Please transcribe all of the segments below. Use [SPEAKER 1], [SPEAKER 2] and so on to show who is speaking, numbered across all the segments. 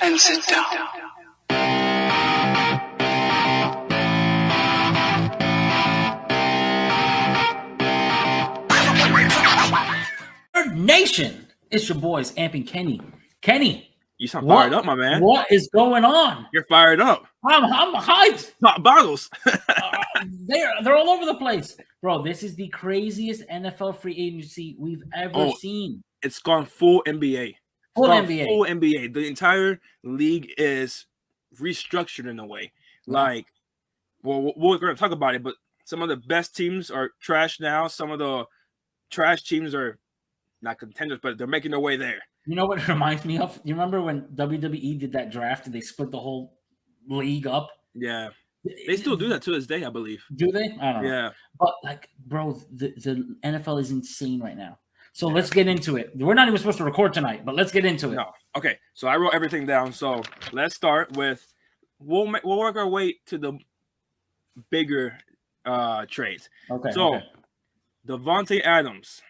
[SPEAKER 1] and sit down.
[SPEAKER 2] Nation, it's your boys, Amp and Kenny. Kenny,
[SPEAKER 3] you sound fired up, my man.
[SPEAKER 2] What is going on?
[SPEAKER 3] You're fired up.
[SPEAKER 2] I'm hyped.
[SPEAKER 3] Boggles.
[SPEAKER 2] They're all over the place, bro. This is the craziest NFL free agency we've ever seen.
[SPEAKER 3] It's gone full NBA.
[SPEAKER 2] Full NBA.
[SPEAKER 3] Full NBA. The entire league is restructured in a way. Like, well, we're going to talk about it, but some of the best teams are trash now. Some of the trash teams are not contenders, but they're making their way there.
[SPEAKER 2] You know what it reminds me of? You remember when WWE did that draft and they split the whole league up?
[SPEAKER 3] Yeah. They still do that to this day, I believe.
[SPEAKER 2] Do they? I don't know.
[SPEAKER 3] Yeah.
[SPEAKER 2] But, like, bro, the NFL is insane right now. So let's get into it. We're not even supposed to record tonight, but let's get into it.
[SPEAKER 3] No. Okay. So I wrote everything down. So let's start with we'll work our way to the bigger trades.
[SPEAKER 2] Okay.
[SPEAKER 3] So Devante Adams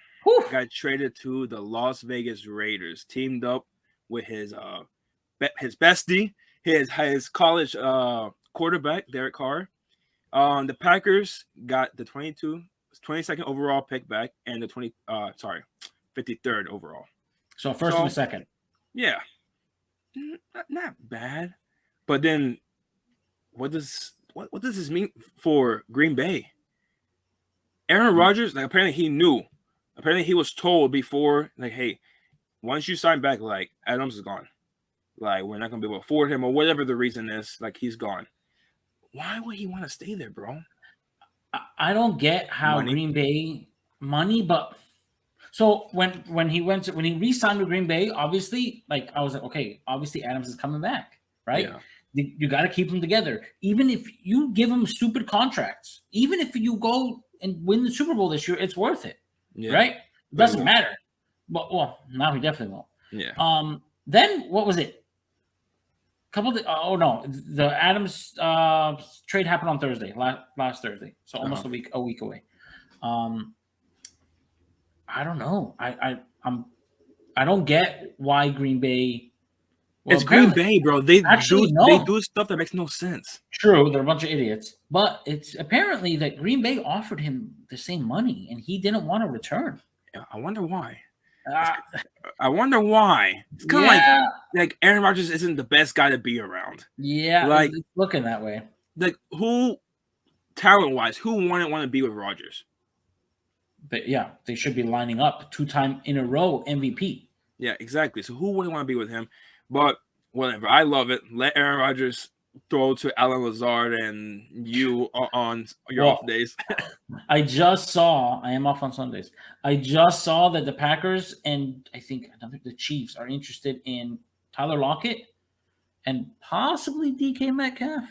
[SPEAKER 3] got traded to the Las Vegas Raiders, teamed up with his bestie, his college quarterback, Derek Carr. The Packers got the 22nd overall pick back and the 53rd overall.
[SPEAKER 2] So first and a second.
[SPEAKER 3] Yeah. Not bad. But then what does this mean for Green Bay? Aaron Rodgers, like, apparently he knew. Apparently he was told before, like, hey, once you sign back, like, Adams is gone. Like, we're not going to be able to afford him or whatever the reason is. Like, he's gone. Why would he want to stay there, bro?
[SPEAKER 2] I don't get how Green Bay money, but so when he re-signed with Green Bay, obviously, like, I was like, okay, obviously Adams is coming back, right? Yeah. You got to keep them together. Even if you give them stupid contracts, even if you go and win the Super Bowl this year, it's worth it, right? It doesn't matter. But now he definitely won't.
[SPEAKER 3] Yeah.
[SPEAKER 2] Then what was it? The Adams trade happened on Thursday, last Thursday, so almost a week away. I don't know. I don't get why Green Bay.
[SPEAKER 3] Well, it's Green Bay, bro. They do stuff that makes no sense.
[SPEAKER 2] True, they're a bunch of idiots, but it's apparently that Green Bay offered him the same money and he didn't want to return.
[SPEAKER 3] I wonder why. I wonder why. It's kind of like Aaron Rodgers isn't the best guy to be around.
[SPEAKER 2] Yeah, like it's looking that way.
[SPEAKER 3] Like, who, talent-wise, who wouldn't want to be with Rodgers?
[SPEAKER 2] But yeah, they should be lining up 2-time in a row MVP.
[SPEAKER 3] Yeah, exactly. So who wouldn't want to be with him? But whatever, I love it. Let Aaron Rodgers throw to Alan Lazard and you on your off days.
[SPEAKER 2] I am off on Sundays. I just saw that the Packers and I think the Chiefs are interested in Tyler Lockett and possibly DK Metcalf.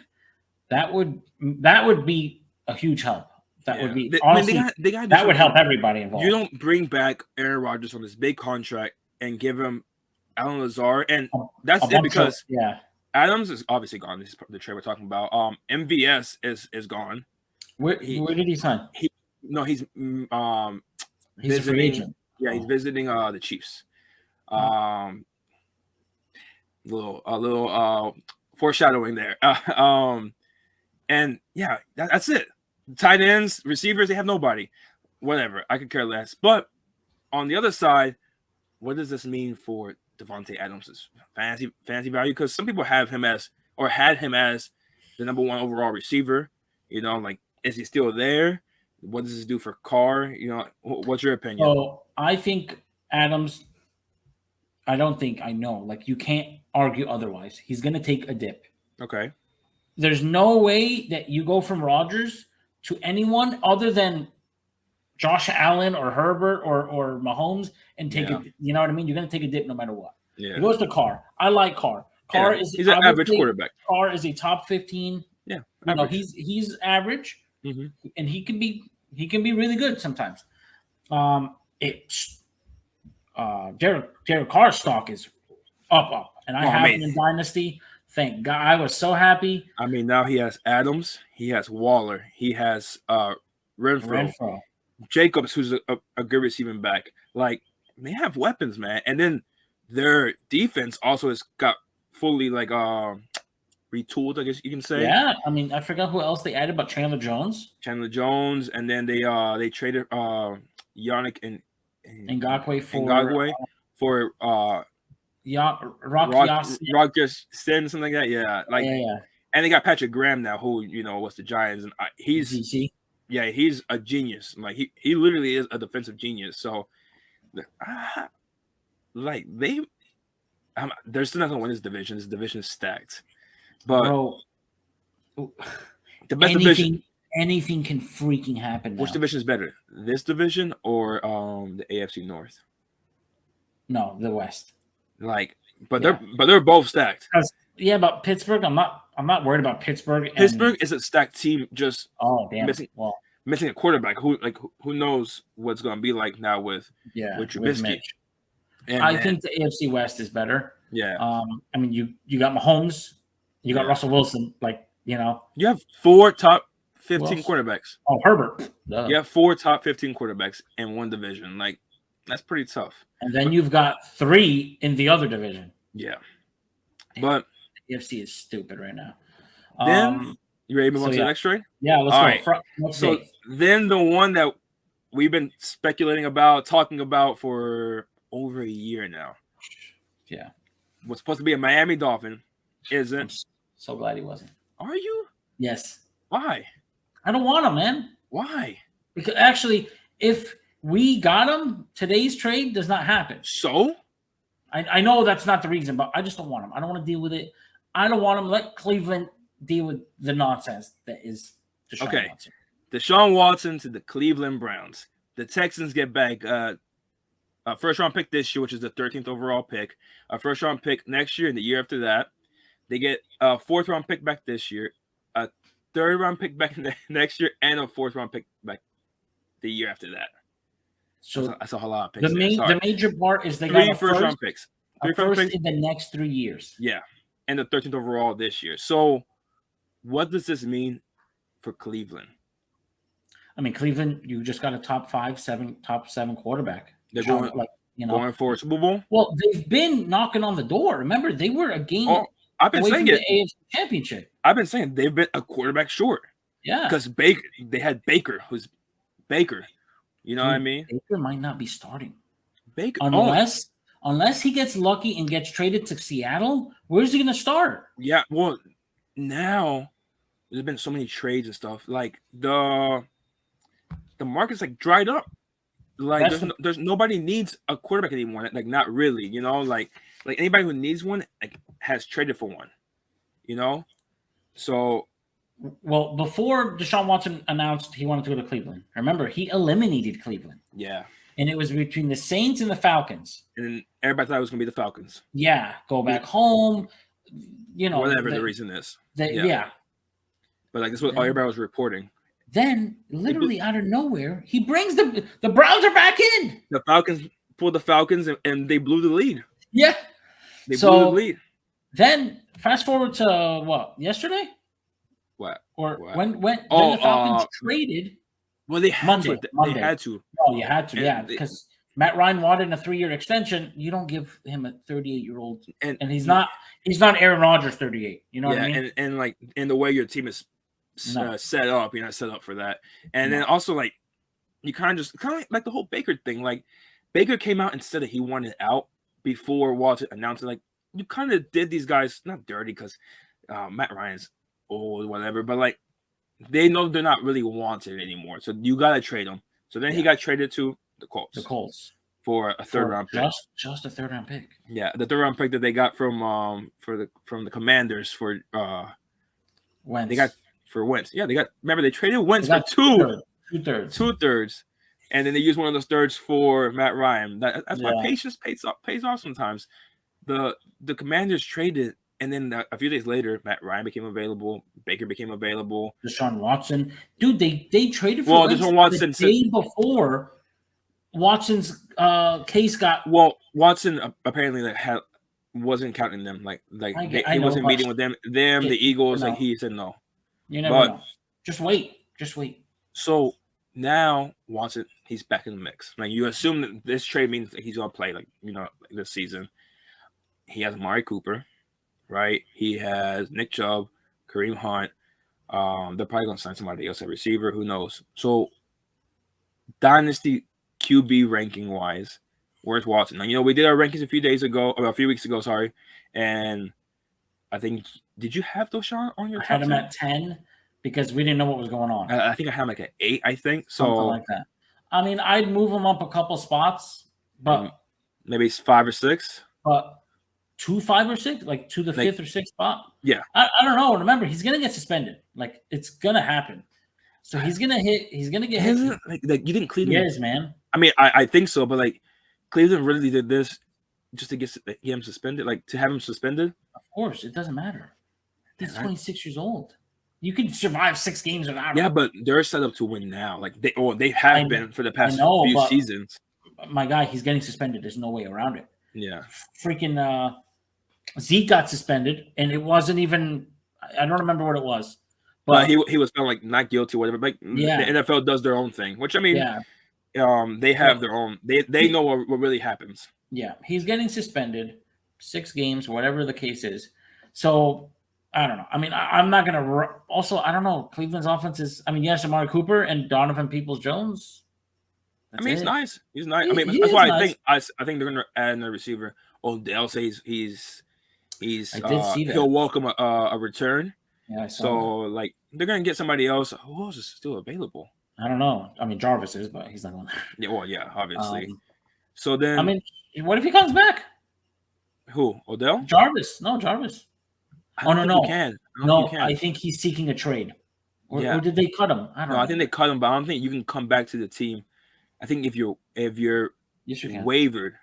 [SPEAKER 2] That would be a huge help. That would be honestly, that would help everybody involved.
[SPEAKER 3] You don't bring back Aaron Rodgers on this big contract and give him Alan Lazard, and that's it because Adams is obviously gone. This is the trade we're talking about. MVS is gone.
[SPEAKER 2] Where did he sign?
[SPEAKER 3] He's
[SPEAKER 2] he's
[SPEAKER 3] visiting,
[SPEAKER 2] a free agent.
[SPEAKER 3] Yeah, he's visiting the Chiefs. Little foreshadowing there. And yeah, that's it. Tight ends, receivers, they have nobody. Whatever, I could care less. But on the other side, what does this mean for Devante Adams' fantasy value? Because some people have him as or had him as the number one overall receiver. You know, like, is he still there? What does this do for Carr? You know, what's your opinion?
[SPEAKER 2] So I think Adams. I know. Like, you can't argue otherwise. He's going to take a dip.
[SPEAKER 3] Okay.
[SPEAKER 2] There's no way that you go from Rodgers to anyone other than Josh Allen or Herbert or Mahomes and take it. You know what I mean? You're going to take a dip no matter what.
[SPEAKER 3] Yeah.
[SPEAKER 2] He goes to Carr. I like Carr.
[SPEAKER 3] He's an average quarterback.
[SPEAKER 2] Carr is a top 15.
[SPEAKER 3] Yeah.
[SPEAKER 2] You know, he's average, and he can be really good sometimes. Derek Carr's stock is up, and I have him in Dynasty. Thank God, I was so happy.
[SPEAKER 3] I mean, now he has Adams, he has Waller, he has Renfro. Jacobs, who's a good receiving back. Like, they have weapons, man. And then their defense also has got fully like retooled, I guess you can say.
[SPEAKER 2] Yeah, I mean, I forgot who else they added, but Chandler Jones,
[SPEAKER 3] and then they traded Yannick and
[SPEAKER 2] Ngakoue
[SPEAKER 3] for
[SPEAKER 2] Rock Yassin.
[SPEAKER 3] Rogers Sin, something like that. Yeah, like
[SPEAKER 2] Yeah.
[SPEAKER 3] And they got Patrick Graham now, who was the Giants, and he's
[SPEAKER 2] DC.
[SPEAKER 3] Yeah, he's a genius. Like he literally is a defensive genius. So, like they're still not gonna win this division. This division is stacked. But
[SPEAKER 2] bro,
[SPEAKER 3] the best division.
[SPEAKER 2] Anything can freaking happen now.
[SPEAKER 3] Which division is better, this division or the AFC North?
[SPEAKER 2] No, the West.
[SPEAKER 3] They're both stacked.
[SPEAKER 2] Yeah, but Pittsburgh, I'm not worried about Pittsburgh.
[SPEAKER 3] Pittsburgh is a stacked team, just
[SPEAKER 2] missing
[SPEAKER 3] a quarterback. Who knows what's going to be like now with Trubisky.
[SPEAKER 2] I think the AFC West is better.
[SPEAKER 3] Yeah.
[SPEAKER 2] I mean, you got Mahomes, you got Russell Wilson.
[SPEAKER 3] You have 4 top 15 quarterbacks.
[SPEAKER 2] Oh, Herbert. Duh.
[SPEAKER 3] You have 4 top 15 quarterbacks in one division. Like, that's pretty tough.
[SPEAKER 2] And then you've got 3 in the other division.
[SPEAKER 3] Yeah. But
[SPEAKER 2] the AFC is stupid right now.
[SPEAKER 3] Then you ready to move on to the next trade?
[SPEAKER 2] Yeah, let's go.
[SPEAKER 3] So then the one that we've been talking about for over a year now.
[SPEAKER 2] Yeah.
[SPEAKER 3] Was supposed to be a Miami Dolphin. Isn't.
[SPEAKER 2] I'm so glad he wasn't.
[SPEAKER 3] Are you?
[SPEAKER 2] Yes.
[SPEAKER 3] Why?
[SPEAKER 2] I don't want him, man.
[SPEAKER 3] Why?
[SPEAKER 2] Because actually, if we got him, today's trade does not happen.
[SPEAKER 3] So?
[SPEAKER 2] I know that's not the reason, but I just don't want him. I don't want to deal with it. I don't want him. Let Cleveland deal with the nonsense that is Deshaun Watson.
[SPEAKER 3] Deshaun Watson to the Cleveland Browns. The Texans get back a first-round pick this year, which is the 13th overall pick. A first-round pick next year and the year after that. They get a 4th-round pick back this year, a 3rd-round pick back next year, and a 4th-round pick back the year after that. So that's a whole lot of picks.
[SPEAKER 2] The major part is they
[SPEAKER 3] 3
[SPEAKER 2] got
[SPEAKER 3] first-round picks.
[SPEAKER 2] 3 first picks in the next 3 years.
[SPEAKER 3] Yeah, and the 13th overall this year. So what does this mean for Cleveland?
[SPEAKER 2] I mean, Cleveland, you just got a top 7 quarterback.
[SPEAKER 3] They're going for a Super Bowl?
[SPEAKER 2] Well, they've been knocking on the door. Remember, they were a game
[SPEAKER 3] I've been saying
[SPEAKER 2] the AFC Championship.
[SPEAKER 3] I've been saying they've been a quarterback short.
[SPEAKER 2] Yeah.
[SPEAKER 3] Because they had Baker, who's Baker. You know what I mean?
[SPEAKER 2] Baker might not be starting.
[SPEAKER 3] Baker,
[SPEAKER 2] unless he gets lucky and gets traded to Seattle, where's he going to start?
[SPEAKER 3] Yeah, well, now there's been so many trades and stuff. Like the market's like dried up. Like there's nobody needs a quarterback anymore. Like not really, Like anybody who needs one has traded for one, So.
[SPEAKER 2] Well, before Deshaun Watson announced he wanted to go to Cleveland, remember, he eliminated Cleveland.
[SPEAKER 3] Yeah.
[SPEAKER 2] And it was between the Saints and the Falcons.
[SPEAKER 3] And then everybody thought it was going to be the Falcons.
[SPEAKER 2] Yeah. Go back home.
[SPEAKER 3] Whatever the reason is.
[SPEAKER 2] Yeah.
[SPEAKER 3] But that's what everybody was reporting.
[SPEAKER 2] Then, literally out of nowhere, he brings the Browns are back in.
[SPEAKER 3] The Falcons pulled the Falcons and they blew the lead.
[SPEAKER 2] Yeah.
[SPEAKER 3] They blew the lead.
[SPEAKER 2] Then, fast forward to what? Yesterday?
[SPEAKER 3] What?
[SPEAKER 2] Or when the Falcons traded?
[SPEAKER 3] Well, they had to.
[SPEAKER 2] Monday.
[SPEAKER 3] They had to.
[SPEAKER 2] Oh, you had to, because Matt Ryan wanted a 3-year extension. You don't give him a 38-year-old, and he's not Aaron Rodgers 38. You know what I mean?
[SPEAKER 3] And like in the way your team is set up, you're not set up for that. And then also you kind of like the whole Baker thing. Like Baker came out and said that he wanted out before Watson announced it. Like you kind of did these guys not dirty because Matt Ryan's old, whatever, but like they know they're not really wanted anymore, so you gotta trade them. So then he got traded to the Colts for a 3rd-round pick,
[SPEAKER 2] just a 3rd-round pick. Yeah,
[SPEAKER 3] the 3rd-round pick that they got from the Commanders for
[SPEAKER 2] Wentz.
[SPEAKER 3] They got for Wentz. Yeah, remember they traded Wentz for two thirds, and then they used one of those thirds for Matt Ryan. That's why patience pays off sometimes. The Commanders traded. And then a few days later, Matt Ryan became available. Baker became available.
[SPEAKER 2] Deshaun Watson. Dude, they traded for
[SPEAKER 3] Deshaun Watson
[SPEAKER 2] the day before Watson's case got...
[SPEAKER 3] Well, Watson apparently wasn't counting them. He wasn't meeting with them. The Eagles, he said no.
[SPEAKER 2] You never know. Just wait.
[SPEAKER 3] So now Watson, he's back in the mix. Like you assume that this trade means that he's going to play this season. He has Amari Cooper. right? He has Nick Chubb, Kareem Hunt. They're probably going to sign somebody else at receiver. Who knows? So, dynasty QB ranking wise, where's Watson? Now, we did our rankings a few weeks ago, sorry. And I think, did you have Deshaun on your
[SPEAKER 2] I
[SPEAKER 3] top
[SPEAKER 2] had him
[SPEAKER 3] 10?
[SPEAKER 2] at 10 because we didn't know what was going on.
[SPEAKER 3] I think I had him like at 8, I think. So,
[SPEAKER 2] something like that. I mean, I'd move him up a couple spots, but
[SPEAKER 3] maybe it's 5 or 6.
[SPEAKER 2] But to 5 or 6, like to the 5th or 6th spot.
[SPEAKER 3] Yeah.
[SPEAKER 2] I don't know. Remember, he's gonna get suspended. Like it's gonna happen. So he's gonna get hit.
[SPEAKER 3] Like you didn't Cleveland.
[SPEAKER 2] Yes, man.
[SPEAKER 3] I mean, I think so, but like Cleveland really did this just to get him suspended, like to have him suspended.
[SPEAKER 2] Of course, it doesn't matter. He's 26 years old. You can survive 6 games without him.
[SPEAKER 3] Yeah, but they're set up to win now. Like they have been for the past few seasons.
[SPEAKER 2] My guy, he's getting suspended. There's no way around it.
[SPEAKER 3] Yeah.
[SPEAKER 2] Freaking Zeke got suspended, and it wasn't even. I don't remember what it was.
[SPEAKER 3] But he was found like not guilty or whatever. Like the NFL does their own thing, which I mean, they have their own. They know what really happens.
[SPEAKER 2] Yeah, he's getting suspended, 6 games, whatever the case is. So I don't know. I mean, I'm not gonna. Also, I don't know. Cleveland's offense is. I mean, yes, Amari Cooper and Donovan Peoples-Jones.
[SPEAKER 3] I mean, he's nice. He's nice. I mean, that's why nice. I think they're gonna add another receiver. Odell says he's he'll welcome a return.
[SPEAKER 2] Yeah,
[SPEAKER 3] so like they're gonna get somebody else. Who else is still available?
[SPEAKER 2] I don't know. I mean, Jarvis is, but he's not going there.
[SPEAKER 3] Yeah, well, yeah, obviously. So then,
[SPEAKER 2] I mean, what if he comes back?
[SPEAKER 3] Who? Odell?
[SPEAKER 2] Jarvis? No, Jarvis. No.
[SPEAKER 3] Can.
[SPEAKER 2] I think he's seeking a trade. Or did they cut him? I don't know.
[SPEAKER 3] I think they cut him, but I don't think you can come back to the team. I think if you're
[SPEAKER 2] yes, you
[SPEAKER 3] wavered.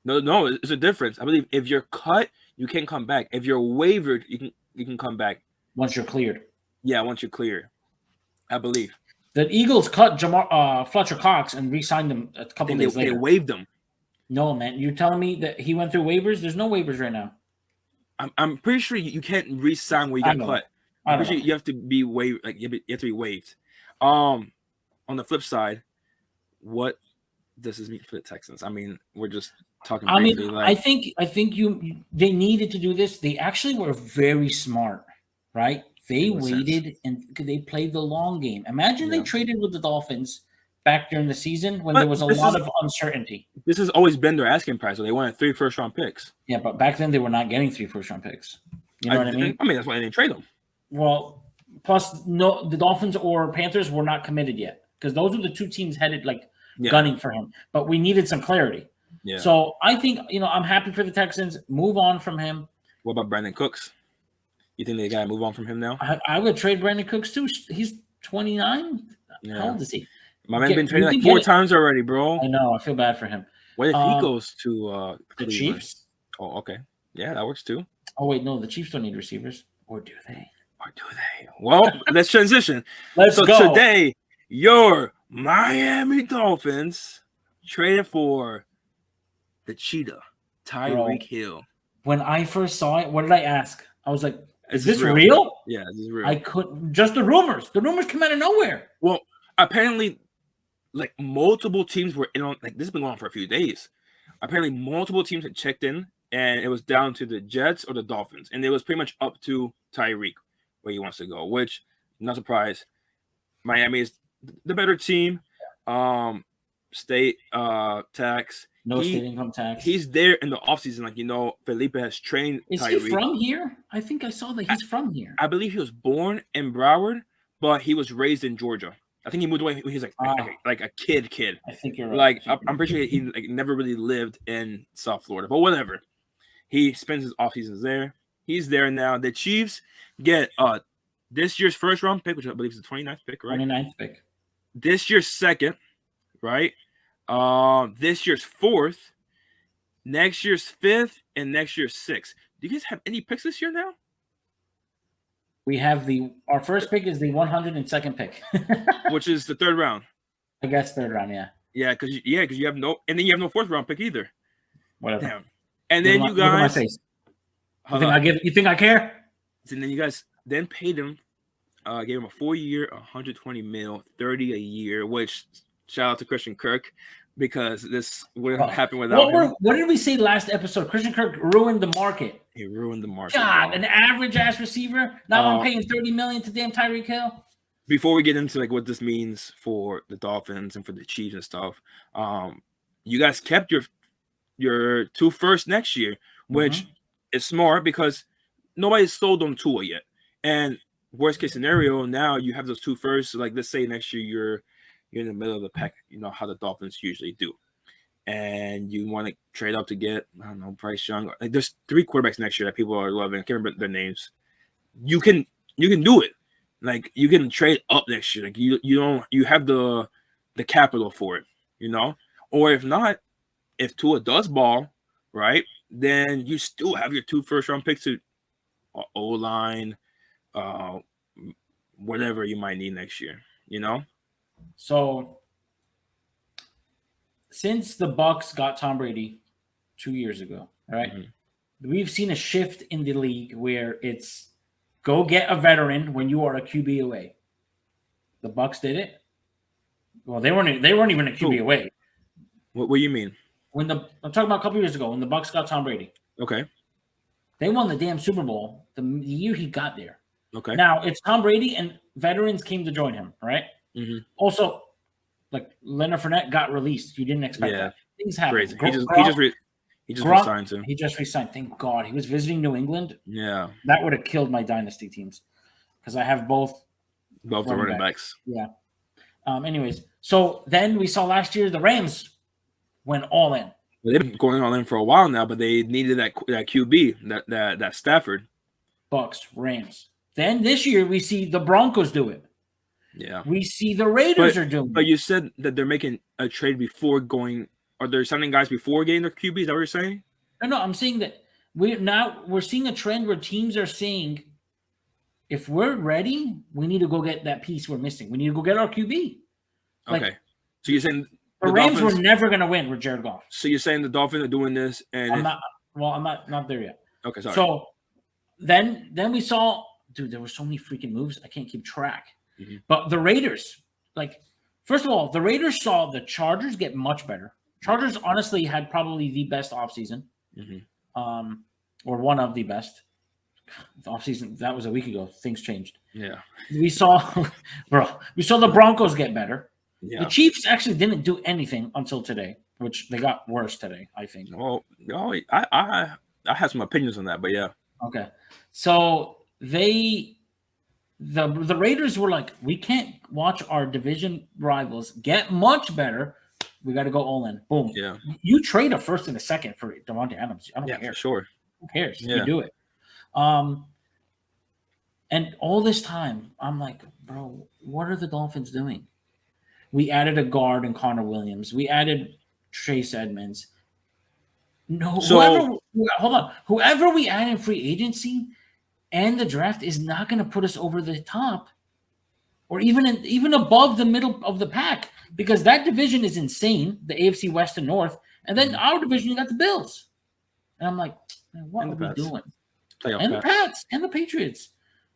[SPEAKER 3] No, it's a difference. I believe if you're cut, you can come back. If you're wavered, you can come back.
[SPEAKER 2] Once you're cleared.
[SPEAKER 3] Yeah, once you're cleared. I believe.
[SPEAKER 2] The Eagles cut Fletcher Cox and re-signed him a couple days later.
[SPEAKER 3] They waived him.
[SPEAKER 2] No, man. You're telling me that he went through waivers? There's no waivers right now.
[SPEAKER 3] I'm pretty sure you can't re-sign where you got cut. I'm pretty sure you have to be waived. Like you have to be waived. On the flip side, what does this mean for the Texans? I mean, we're just talking briefly.
[SPEAKER 2] I think they needed to do this. They actually were very smart, right? They waited and they played the long game. Imagine they traded with the Dolphins back during the season when there was a lot of uncertainty.
[SPEAKER 3] This has always been their asking price. So they wanted 3 first-round picks.
[SPEAKER 2] Yeah, but back then they were not getting 3 first-round picks. You know what I mean?
[SPEAKER 3] I mean, that's why they didn't trade them.
[SPEAKER 2] Well, plus the Dolphins or Panthers were not committed yet because those were the 2 teams headed gunning for him. But we needed some clarity. Yeah. So I think I'm happy for the Texans. Move on from him.
[SPEAKER 3] What about Brandon Cooks? You think they gotta move on from him now?
[SPEAKER 2] I would trade Brandon Cooks too. He's 29. Yeah. How old is he?
[SPEAKER 3] My man's been traded like 4 times already, bro.
[SPEAKER 2] I know. I feel bad for him.
[SPEAKER 3] What if he goes to
[SPEAKER 2] the Chiefs?
[SPEAKER 3] Oh, okay. Yeah, that works too.
[SPEAKER 2] Oh wait, no, the Chiefs don't need receivers, or do they?
[SPEAKER 3] Well, let's transition.
[SPEAKER 2] Let's go.
[SPEAKER 3] So today, your Miami Dolphins traded for the cheetah, Tyreek Hill.
[SPEAKER 2] When I first saw it, what did I ask? I was like, is this real?
[SPEAKER 3] Yeah, this is real.
[SPEAKER 2] I couldn't. Just the rumors. The rumors came out of nowhere.
[SPEAKER 3] Well, apparently, like multiple teams were in on. Like this has been going on for a few days. Apparently, multiple teams had checked in, and it was down to the Jets or the Dolphins, and it was pretty much up to Tyreek where he wants to go. Which, not surprised, Miami is the better team. State tax.
[SPEAKER 2] No state income tax.
[SPEAKER 3] He's there in the offseason. Like, Felipe has trained
[SPEAKER 2] Is
[SPEAKER 3] Tyreek.
[SPEAKER 2] he from here? I think I saw that he's from here.
[SPEAKER 3] I believe he was born in Broward, but he was raised in Georgia. I think he moved away when he was like a kid.
[SPEAKER 2] I think you're right.
[SPEAKER 3] Like, I'm pretty sure he never really lived in South Florida, but whatever. He spends his off seasons there. He's there now. The Chiefs get this year's first round pick, which I believe is the 29th pick, right?
[SPEAKER 2] 29th pick.
[SPEAKER 3] This year's second, right? This year's 4th, next year's 5th, and next year's 6th. Do you guys have any picks this year now?
[SPEAKER 2] We have our first pick is the 102nd pick,
[SPEAKER 3] which is the 3rd round.
[SPEAKER 2] I guess 3rd round, yeah.
[SPEAKER 3] Yeah, because you have no, and then you have no 4th round pick either.
[SPEAKER 2] Whatever.
[SPEAKER 3] Damn. And then you guys,
[SPEAKER 2] you think I care?
[SPEAKER 3] And then you guys then paid him, gave him a 4-year, $120 million, $30 a year, which shout out to Christian Kirk. because this wouldn't happen without him.
[SPEAKER 2] What did we say last episode? Christian Kirk ruined the market.
[SPEAKER 3] He ruined the market.
[SPEAKER 2] God, an average ass receiver. Now I'm paying $30 million to damn Tyreek Hill.
[SPEAKER 3] Before we get into like what this means for the Dolphins and for the Chiefs and stuff, you guys kept your 2 firsts next year, which is smart because nobody's sold on Tua yet. And worst case scenario, now you have those 2 firsts. Like let's say next year you're in the middle of the pack, you know how the Dolphins usually do, and you want to trade up to get, I don't know, Bryce Young. Like there's 3 quarterbacks next year that people are loving. I can't remember their names. You can do it. Like you can trade up next year. Like you have the capital for it, you know. Or if not, if Tua does ball, right, then you still have your 2 first-round picks to O-line, whatever you might need next year, you know.
[SPEAKER 2] So since the Bucs got Tom Brady 2 years ago, right, we've seen a shift in the league where it's go get a veteran when you are a QB away. The Bucs did it. Well, they weren't even a QB away.
[SPEAKER 3] What do you mean?
[SPEAKER 2] I'm talking about a couple years ago when the Bucs got Tom Brady.
[SPEAKER 3] Okay.
[SPEAKER 2] They won the damn Super Bowl the year he got there.
[SPEAKER 3] Okay.
[SPEAKER 2] Now it's Tom Brady and veterans came to join him, right? Also, like Leonard Fournette got released. You didn't expect that. Things happen.
[SPEAKER 3] Crazy. He just resigned him.
[SPEAKER 2] He just resigned. Thank God. He was visiting New England.
[SPEAKER 3] Yeah.
[SPEAKER 2] That would have killed my dynasty teams because I have both
[SPEAKER 3] the running backs.
[SPEAKER 2] Yeah. Anyways, so then we saw last year the Rams went all in.
[SPEAKER 3] Well, they've been going all in for a while now, but they needed that QB, that Stafford.
[SPEAKER 2] Bucs, Rams. Then this year we see the Broncos do it.
[SPEAKER 3] Yeah.
[SPEAKER 2] We see the Raiders are doing it.
[SPEAKER 3] But you said that they're making a trade before going. Are they signing guys before getting their QB? Is that what you're saying?
[SPEAKER 2] No, I'm saying that we're seeing a trend where teams are saying, if we're ready, we need to go get that piece we're missing. We need to go get our QB.
[SPEAKER 3] Okay. So you're saying
[SPEAKER 2] the Rams were never going to win with Jared Goff.
[SPEAKER 3] So you're saying the Dolphins are doing this, and
[SPEAKER 2] I'm not there yet.
[SPEAKER 3] Okay, sorry.
[SPEAKER 2] So then we saw, dude, there were so many freaking moves. I can't keep track. But the Raiders, like, first of all, the Raiders saw the Chargers get much better. Chargers honestly had probably the best offseason, or one of the best. The offseason, that was a week ago. Things changed.
[SPEAKER 3] Yeah.
[SPEAKER 2] We saw the Broncos get better.
[SPEAKER 3] Yeah.
[SPEAKER 2] The Chiefs actually didn't do anything until today, which they got worse today, I think.
[SPEAKER 3] Well, I have some opinions on that, but yeah.
[SPEAKER 2] Okay. So the Raiders were like, we can't watch our division rivals get much better. We got to go all in. Boom.
[SPEAKER 3] Yeah.
[SPEAKER 2] You trade a first and a second for Devante Adams. I don't care.
[SPEAKER 3] For sure.
[SPEAKER 2] Who cares?
[SPEAKER 3] Yeah.
[SPEAKER 2] You do it. And all this time, I'm like, bro, what are the Dolphins doing? We added a guard in Connor Williams. We added Chase Edmonds. No, whoever we add in free agency and the draft is not going to put us over the top, or even above the middle of the pack, because that division is insane. The AFC West and North, and then our division, you got the Bills, and I'm like, man, what are we doing?
[SPEAKER 3] The
[SPEAKER 2] Pats and the Patriots.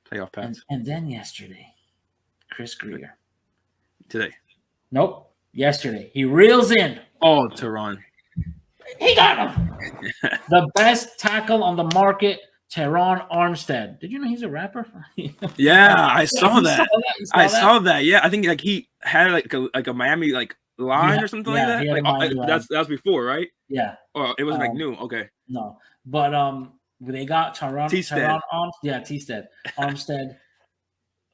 [SPEAKER 3] Playoff Pats.
[SPEAKER 2] And then yesterday, Chris Greer.
[SPEAKER 3] Today.
[SPEAKER 2] Nope. Yesterday. He reels in.
[SPEAKER 3] Oh, Tehran.
[SPEAKER 2] He got him. The best tackle on the market, Teron Armstead. Did you know he's a rapper?
[SPEAKER 3] Yeah, I saw that. I saw that. Yeah, I think like he had like a Miami like line or something like that. Like, that was before, right?
[SPEAKER 2] Yeah.
[SPEAKER 3] Or it wasn't like new. Okay.
[SPEAKER 2] No, but they got Teron Armstead. Armstead.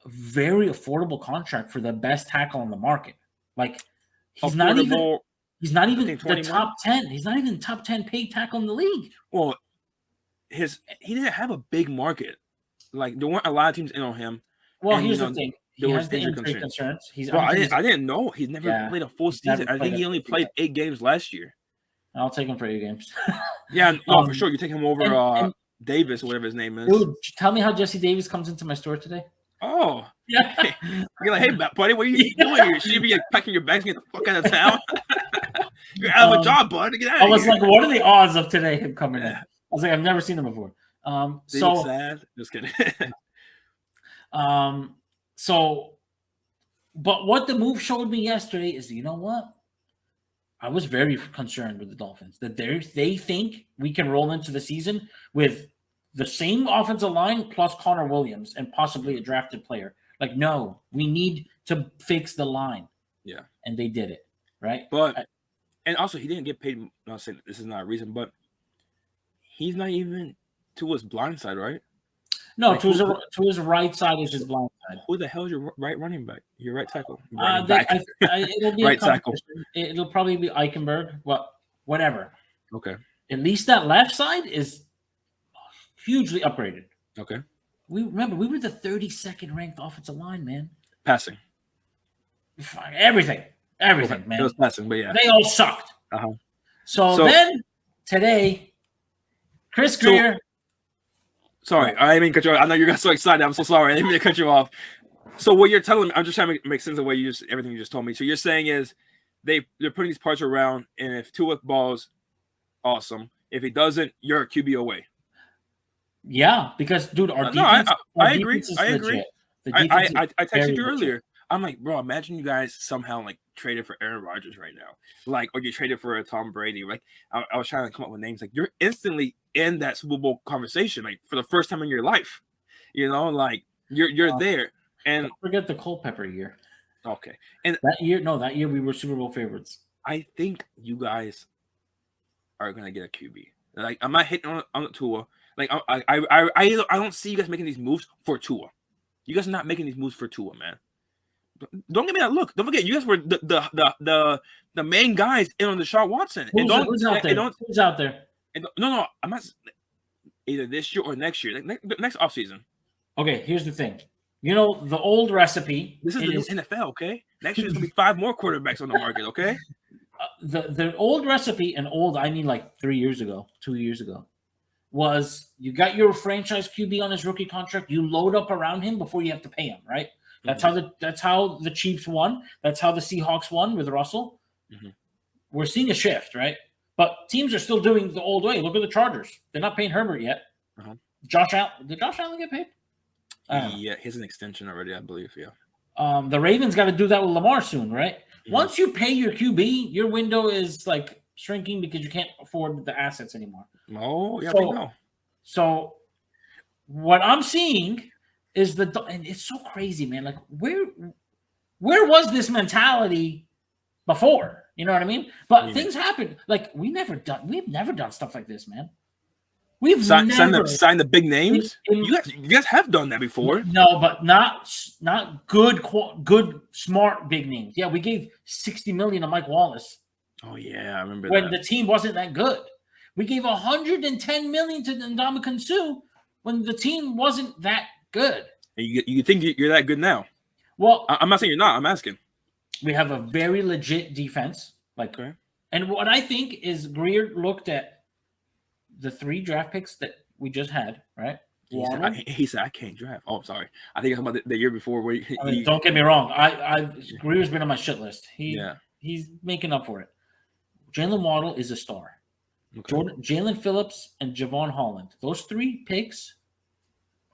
[SPEAKER 2] Very affordable contract for the best tackle on the market. Like he's not even the top 10. He's not even the top 10 paid tackle in the league.
[SPEAKER 3] Well, he didn't have a big market. Like there weren't a lot of teams in on him.
[SPEAKER 2] Well, here's the thing. He has the injury concerns.
[SPEAKER 3] I didn't know. He's never played a full season. I think he only played 8 games last year.
[SPEAKER 2] I'll take him for 8 games.
[SPEAKER 3] Yeah, no, for sure. You take him over Davis, or whatever his name is.
[SPEAKER 2] Dude, tell me how Jesse Davis comes into my store today.
[SPEAKER 3] Oh, yeah. You're like, hey, buddy, what are you doing here? Should you be packing your bags and get the fuck out of town? You're out of a job, bud. Get out of here.
[SPEAKER 2] I was like, what are the odds of today him coming in? I was like, I've never seen him before. So
[SPEAKER 3] sad. Just kidding.
[SPEAKER 2] But what the move showed me yesterday is, you know what? I was very concerned with the Dolphins that they think we can roll into the season with the same offensive line plus Connor Williams and possibly a drafted player. Like, no, we need to fix the line.
[SPEAKER 3] Yeah.
[SPEAKER 2] And they did it, right?
[SPEAKER 3] But and also he didn't get paid. I'm not saying this is not a reason, but he's not even to his blind side, right?
[SPEAKER 2] No, like, to his right side is his blind side.
[SPEAKER 3] Who the hell is your right running back? Your right tackle?
[SPEAKER 2] It'll be
[SPEAKER 3] right tackle.
[SPEAKER 2] It'll probably be Eichenberg. Well, whatever.
[SPEAKER 3] Okay.
[SPEAKER 2] At least that left side is hugely upgraded.
[SPEAKER 3] Okay.
[SPEAKER 2] We were the 32nd ranked offensive line, man.
[SPEAKER 3] Passing.
[SPEAKER 2] Everything,
[SPEAKER 3] okay.
[SPEAKER 2] man.
[SPEAKER 3] It was passing, but yeah,
[SPEAKER 2] they all sucked. So then today, Chris Greer.
[SPEAKER 3] Sorry, I didn't mean to cut you off. I know you got so excited. I'm so sorry. I didn't mean to cut you off. So what you're telling me, I'm just trying to make sense of what everything you just told me. So you're saying is they're putting these parts around, and if Tua balls, awesome. If he doesn't, you're a QB away.
[SPEAKER 2] Yeah, because dude, our defense.
[SPEAKER 3] I agree. I agree. I texted you earlier. I'm like, bro, imagine you guys somehow like traded for Aaron Rodgers right now, like, or you traded for a Tom Brady. Like, I was trying to come up with names. Like, you're instantly in that Super Bowl conversation, like for the first time in your life. You know, like you're there. And
[SPEAKER 2] don't forget the Culpepper year.
[SPEAKER 3] Okay, and
[SPEAKER 2] that year we were Super Bowl favorites.
[SPEAKER 3] I think you guys are gonna get a QB. Like, I'm not hitting on Tua. Like, I don't see you guys making these moves for Tua. You guys are not making these moves for Tua, man. Don't give me that look. Don't forget, you guys were the main guys in on Deshaun Watson.
[SPEAKER 2] Who's out there? Who's out there?
[SPEAKER 3] No, I'm not. Either this year or next year, like next offseason.
[SPEAKER 2] Okay, here's the thing. You know, the old recipe.
[SPEAKER 3] This is the new NFL, okay? Next year, there's going to be 5 more quarterbacks on the market, okay?
[SPEAKER 2] The old recipe, and old, I mean like 3 years ago, 2 years ago, was you got your franchise QB on his rookie contract, you load up around him before you have to pay him, right? That's how the Chiefs won. That's how the Seahawks won with Russell. Mm-hmm. We're seeing a shift, right? But teams are still doing the old way. Look at the Chargers. They're not paying Herbert yet. Uh-huh. Josh Allen. Did Josh Allen get paid?
[SPEAKER 3] Yeah, he has an extension already, I believe. Yeah.
[SPEAKER 2] The Ravens got to do that with Lamar soon, right? Mm-hmm. Once you pay your QB, your window is like shrinking because you can't afford the assets anymore.
[SPEAKER 3] Oh, yeah,
[SPEAKER 2] So what I'm seeing is and it's so crazy, man. Like, where was this mentality before? You know what I mean? But things happen. Like, we've never done stuff like this, man. We've
[SPEAKER 3] signed the big names. You guys have done that before.
[SPEAKER 2] No, but not good, smart big names. Yeah, we gave $60 million to Mike Wallace.
[SPEAKER 3] Oh yeah, I remember
[SPEAKER 2] when the team wasn't that good. We gave $110 million to Ndamukong Suh when the team wasn't that good.
[SPEAKER 3] And you think you're that good now?
[SPEAKER 2] Well,
[SPEAKER 3] I'm not saying you're not. I'm asking.
[SPEAKER 2] We have a very legit defense. And what I think is Greer looked at the 3 draft picks that we just had, right?
[SPEAKER 3] He said, I can't draft. Oh, sorry. I think it's about the year before. Where
[SPEAKER 2] don't get me wrong. Greer's been on my shit list. He's making up for it. Jalen Waddle is a star. Okay. Jalen Phillips and Javon Holland. Those 3 picks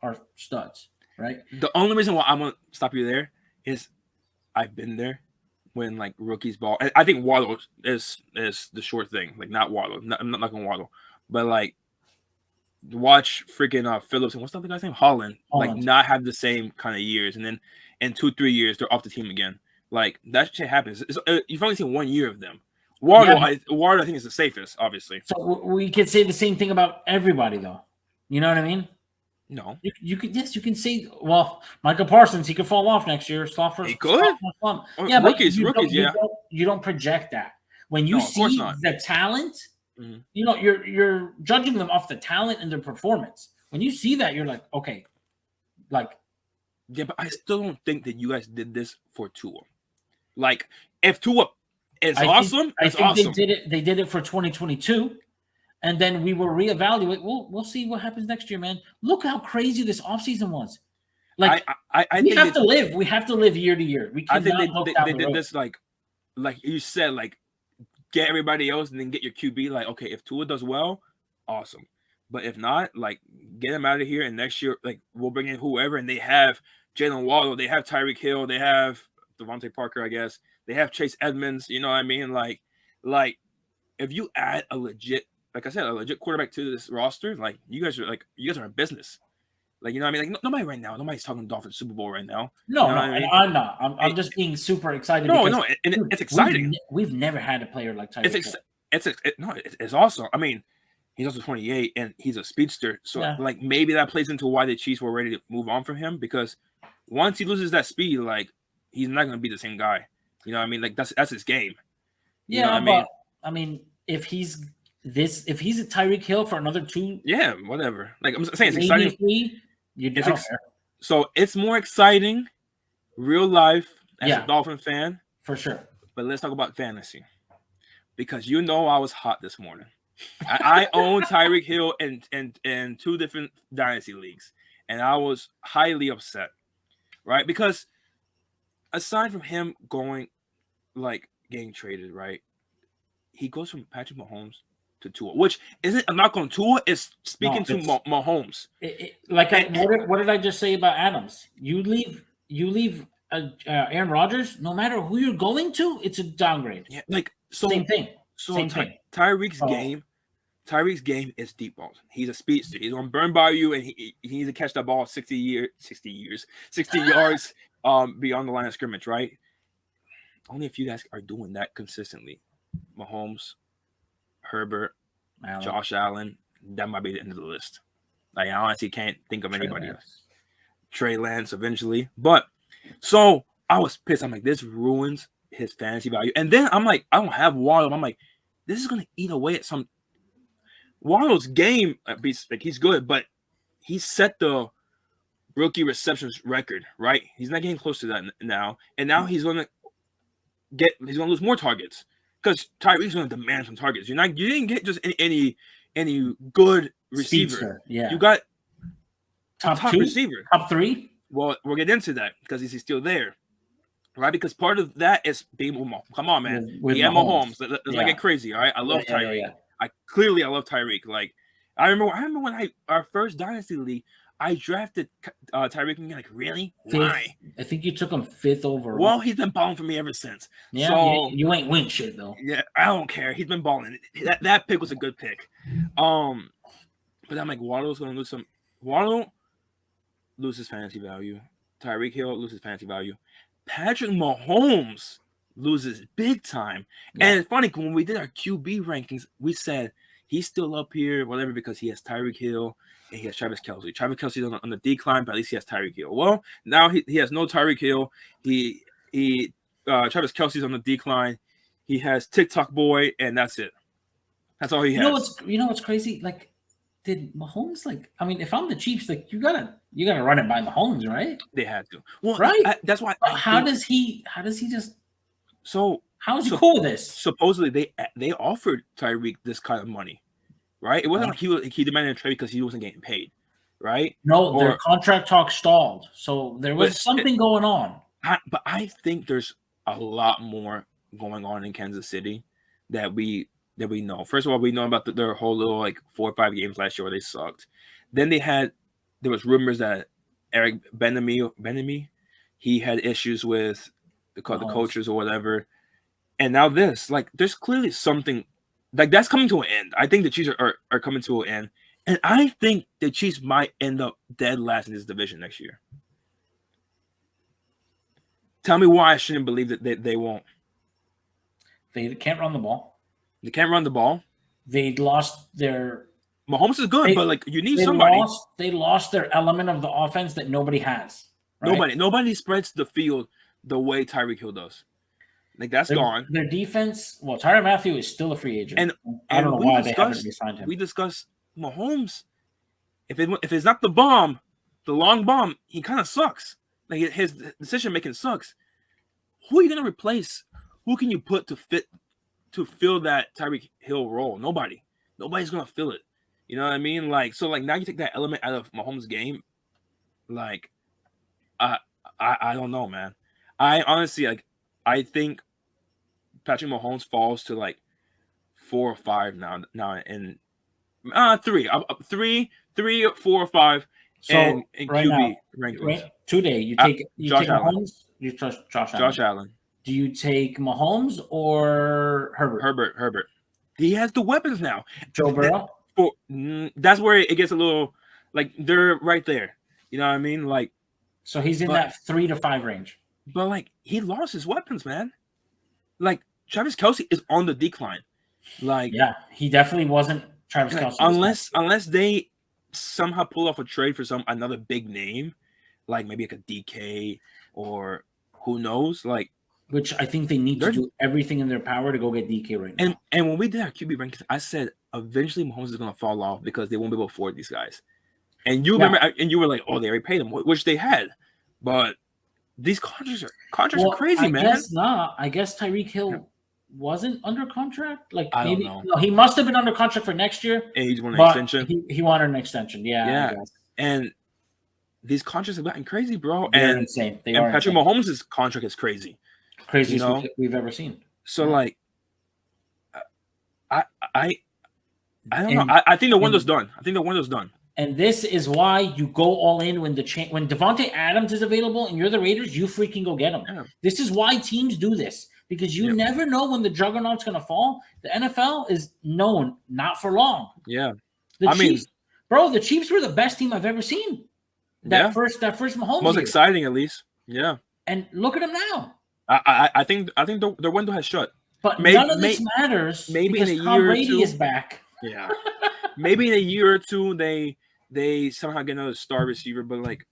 [SPEAKER 2] are studs, right?
[SPEAKER 3] The only reason why I'm going to stop you there is I've been there when, like, rookies ball. I think Waddle is the short thing. Like, not Waddle. I'm not going Waddle. But, like, watch freaking Phillips and what's the other guy's name? Holland. Like, not have the same kind of years. And then in 2-3 years, they're off the team again. Like, that shit happens. You've only seen 1 year of them. Waddle, I think, is the safest, obviously.
[SPEAKER 2] So we could say the same thing about everybody, though. You know what I mean?
[SPEAKER 3] No.
[SPEAKER 2] You could, yes, you can say, well, Michael Parsons, he could fall off next year.
[SPEAKER 3] He could?
[SPEAKER 2] Yeah,
[SPEAKER 3] rookies,
[SPEAKER 2] but you don't project that. When you see the talent, mm-hmm. You know, you're judging them off the talent and their performance. When you see that, you're like, okay, like.
[SPEAKER 3] Yeah, but I still don't think that you guys did this for Tua. Like, if Tua is awesome,
[SPEAKER 2] I think they did it for 2022, and then we will reevaluate. We'll see what happens next year, man. Look how crazy this offseason was. Like, we have to live. We have to live year to year. We cannot
[SPEAKER 3] they did this like you said, like, get everybody else and then get your QB. Like, okay, if Tua does well, awesome. But if not, like, get him out of here. And next year, like, we'll bring in whoever. And they have Jalen Waddle, they have Tyreek Hill, they have Devontae Parker, I guess. They have Chase Edmonds. You know what I mean? Like, Like, if you add a legit, like I said, a legit quarterback to this roster, like you guys are in business. Like, you know what I mean? Like, nobody right now, nobody's talking Dolphins Super Bowl right now.
[SPEAKER 2] No,
[SPEAKER 3] You know
[SPEAKER 2] no,
[SPEAKER 3] what I
[SPEAKER 2] and
[SPEAKER 3] mean?
[SPEAKER 2] I'm not. I'm just being super excited
[SPEAKER 3] No,
[SPEAKER 2] because
[SPEAKER 3] no, and
[SPEAKER 2] dude,
[SPEAKER 3] it's exciting.
[SPEAKER 2] We've never had a player like Tyreek Hill.
[SPEAKER 3] It's awesome. I mean, he's also 28 and he's a speedster. So
[SPEAKER 2] Yeah.
[SPEAKER 3] like maybe that plays into why the Chiefs were ready to move on from him, because once he loses that speed, like he's not gonna be the same guy. You know what I mean? Like that's his game. You know what
[SPEAKER 2] Yeah,
[SPEAKER 3] I mean?
[SPEAKER 2] but I mean, if he's a Tyreek Hill for another 2,
[SPEAKER 3] Yeah, whatever. Like I'm saying, it's
[SPEAKER 2] maybe
[SPEAKER 3] exciting.
[SPEAKER 2] 3, I don't care.
[SPEAKER 3] So it's more exciting, real life as a
[SPEAKER 2] Yeah,
[SPEAKER 3] Dolphin fan.
[SPEAKER 2] for sure.
[SPEAKER 3] But let's talk about fantasy, because you know I was hot this morning. I own Tyreek Hill in 2 different dynasty leagues, and I was highly upset, right? Because aside from him getting traded, right, he goes from Patrick Mahomes to Tua, which isn't a knock on Tua. It's speaking to Mahomes.
[SPEAKER 2] What did I just say about Adams? You leave Aaron Rodgers. No matter who you're going to, it's a downgrade.
[SPEAKER 3] Yeah, like so.
[SPEAKER 2] Same thing.
[SPEAKER 3] So
[SPEAKER 2] Same thing.
[SPEAKER 3] Tyreek's game is deep balls. He's a speedster. He's gonna burn by you, and he needs to catch that ball 60 yards beyond the line of scrimmage, right? Only a few guys are doing that consistently. Mahomes, Herbert, Josh Allen. That might be the end of the list. Like, I honestly can't think of anybody else. Trey Lance eventually. But so I was pissed. I'm like, this ruins his fantasy value. And then I'm like, I don't have Waddle. I'm like, this is gonna eat away at some. Waddle's game, like, he's good, but he set the rookie receptions record, right? He's not getting close to that now, and now he's gonna lose more targets because Tyreek's gonna demand some targets. You didn't get just any good receiver.
[SPEAKER 2] Speedster, yeah,
[SPEAKER 3] you got
[SPEAKER 2] top
[SPEAKER 3] receiver,
[SPEAKER 2] top 3.
[SPEAKER 3] Well, we'll get into that because he's still there, right? Because part of that is being with Mahomes. Come on, man.
[SPEAKER 2] With
[SPEAKER 3] Mahomes. Let's not get crazy, all right? I love Tyreek.
[SPEAKER 2] Yeah.
[SPEAKER 3] I love Tyreek. Like, I remember when our first dynasty league, I drafted Tyreek and like, really? Why?
[SPEAKER 2] I think you took him 5th overall.
[SPEAKER 3] Well, he's been balling for me ever since.
[SPEAKER 2] Yeah,
[SPEAKER 3] so,
[SPEAKER 2] you ain't win shit though.
[SPEAKER 3] Yeah, I don't care. He's been balling. That pick was a good pick. But I'm like, Waddle's gonna lose some. Waddle loses fantasy value. Tyreek Hill loses fantasy value. Patrick Mahomes loses big time. Yeah. And it's funny, when we did our QB rankings, we said he's still up here, whatever, because he has Tyreek Hill and he has Travis Kelce. Travis Kelce's on the decline, but at least he has Tyreek Hill. Well, now he has no Tyreek Hill. Travis Kelce's on the decline. He has TikTok boy, and that's it. That's all he has.
[SPEAKER 2] You know what's crazy? Like, did Mahomes, like, I mean, if I'm the Chiefs, like, you gotta run it by Mahomes, right?
[SPEAKER 3] They had to. Well,
[SPEAKER 2] right.
[SPEAKER 3] That's why.
[SPEAKER 2] How does he just?
[SPEAKER 3] So
[SPEAKER 2] how is he cool with this?
[SPEAKER 3] Supposedly they offered Tyreek this kind of money, right? It wasn't like he demanded a trade because he wasn't getting paid, right?
[SPEAKER 2] No, their contract talk stalled, so there was something going on.
[SPEAKER 3] But I think there's a lot more going on in Kansas City that we know. First of all, we know about their whole little like 4 or 5 games last year where they sucked. Then there was rumors that Eric Bieniemy, he had issues with the coaches or whatever. And now this, like, there's clearly something like that's coming to an end. I think the Chiefs are coming to an end. And I think the Chiefs might end up dead last in this division next year. Tell me why I shouldn't believe that they won't.
[SPEAKER 2] They can't run the ball.
[SPEAKER 3] They can't run the ball.
[SPEAKER 2] They lost their.
[SPEAKER 3] Mahomes is good, but like, you need somebody.
[SPEAKER 2] They lost their element of the offense that nobody has. Right?
[SPEAKER 3] Nobody spreads the field the way Tyreek Hill does. Like, that's gone.
[SPEAKER 2] Their defense. Well, Tyrann Mathieu is still a free agent,
[SPEAKER 3] and
[SPEAKER 2] I don't know why they haven't re-signed him.
[SPEAKER 3] We discussed Mahomes. If it's not the bomb, the long bomb, he kind of sucks. Like, his decision making sucks. Who are you gonna replace? Who can you put to fill that Tyreek Hill role? Nobody. Nobody's gonna fill it. You know what I mean? Like, so like now you take that element out of Mahomes' game. Like, I don't know, man. I honestly, like, I think Patrick Mahomes falls to like 4 or 5 now, and 3, 3, 4 or 5.
[SPEAKER 2] So
[SPEAKER 3] in
[SPEAKER 2] right
[SPEAKER 3] QB
[SPEAKER 2] now,
[SPEAKER 3] rankings.
[SPEAKER 2] Today you take
[SPEAKER 3] Josh Allen.
[SPEAKER 2] Mahomes. You trust Josh Allen.
[SPEAKER 3] Josh Allen.
[SPEAKER 2] Do you take Mahomes or Herbert?
[SPEAKER 3] Herbert. He has the weapons now.
[SPEAKER 2] Joe Burrow?
[SPEAKER 3] That's where it gets a little like they're right there. You know what I mean? Like,
[SPEAKER 2] so he's in that 3 to 5 range.
[SPEAKER 3] But like he lost his weapons, man. Like Travis Kelce is on the decline. Like,
[SPEAKER 2] yeah, he definitely wasn't Travis Kelce.
[SPEAKER 3] Unless they somehow pull off a trade for another big name, like maybe like a DK or who knows, like.
[SPEAKER 2] Which I think they need to do everything in their power to go get DK right now.
[SPEAKER 3] And when we did our QB rankings, I said eventually Mahomes is going to fall off because they won't be able to afford these guys. And you remember, and you were like, "Oh, they already paid them," which they had. But these contracts are crazy, man.
[SPEAKER 2] I guess not. I guess Tyreek Hill wasn't under contract. Like
[SPEAKER 3] I
[SPEAKER 2] maybe
[SPEAKER 3] don't know.
[SPEAKER 2] No, he must have been under contract for next year.
[SPEAKER 3] And he wanted an extension.
[SPEAKER 2] He wanted an extension. Yeah.
[SPEAKER 3] And these contracts have gotten crazy, bro.
[SPEAKER 2] They're insane.
[SPEAKER 3] And Patrick Mahomes' contract is crazy.
[SPEAKER 2] Craziest we've ever seen.
[SPEAKER 3] So like, I don't know. I think the window's done.
[SPEAKER 2] And this is why you go all in when when Devante Adams is available and you're the Raiders, you freaking go get him. Yeah. This is why teams do this, because you never know when the juggernaut's going to fall. The NFL is known not for long.
[SPEAKER 3] Yeah.
[SPEAKER 2] The Chiefs were the best team I've ever seen. That first Mahomes
[SPEAKER 3] most
[SPEAKER 2] year.
[SPEAKER 3] Exciting, at least. Yeah.
[SPEAKER 2] And look at them now.
[SPEAKER 3] I think the window has shut.
[SPEAKER 2] But none of this matters.
[SPEAKER 3] Maybe in a
[SPEAKER 2] Tom
[SPEAKER 3] year
[SPEAKER 2] Brady
[SPEAKER 3] or two
[SPEAKER 2] is back.
[SPEAKER 3] Yeah. Maybe in a year or two they somehow get another star receiver, but like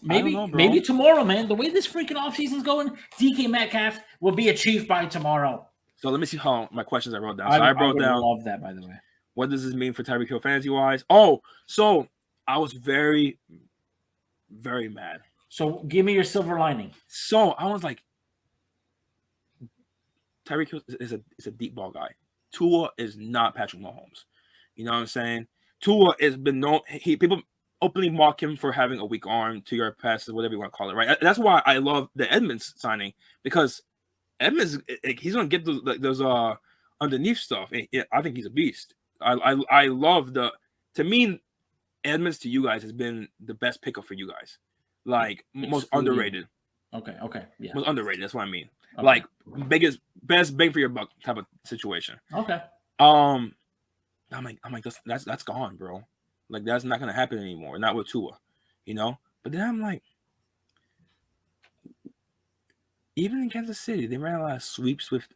[SPEAKER 2] maybe tomorrow, man. The way this freaking offseason's going, DK Metcalf will be a Chief by tomorrow.
[SPEAKER 3] So let me see how my questions I wrote down. So I wrote down.
[SPEAKER 2] Love that, by the way.
[SPEAKER 3] What does this mean for Tyreek Hill fantasy wise? Oh, so I was very, very mad.
[SPEAKER 2] So give me your silver lining.
[SPEAKER 3] So I was like, Tyreek Hill is a deep ball guy. Tua is not Patrick Mahomes. You know what I'm saying? Tua has been known. People openly mock him for having a weak arm, 2-yard passes, whatever you want to call it, right? That's why I love the Edmonds signing, because Edmonds, he's gonna get those underneath stuff. I think he's a beast. I love to me, Edmonds to you guys has been the best pickup for you guys. Like most underrated.
[SPEAKER 2] Okay. Yeah.
[SPEAKER 3] Most underrated. That's what I mean. Okay. Like best bang for your buck type of situation.
[SPEAKER 2] Okay.
[SPEAKER 3] I'm like that's gone, bro. Like that's not gonna happen anymore. Not with Tua, you know. But then I'm like, even in Kansas City, they ran a lot of sweeps with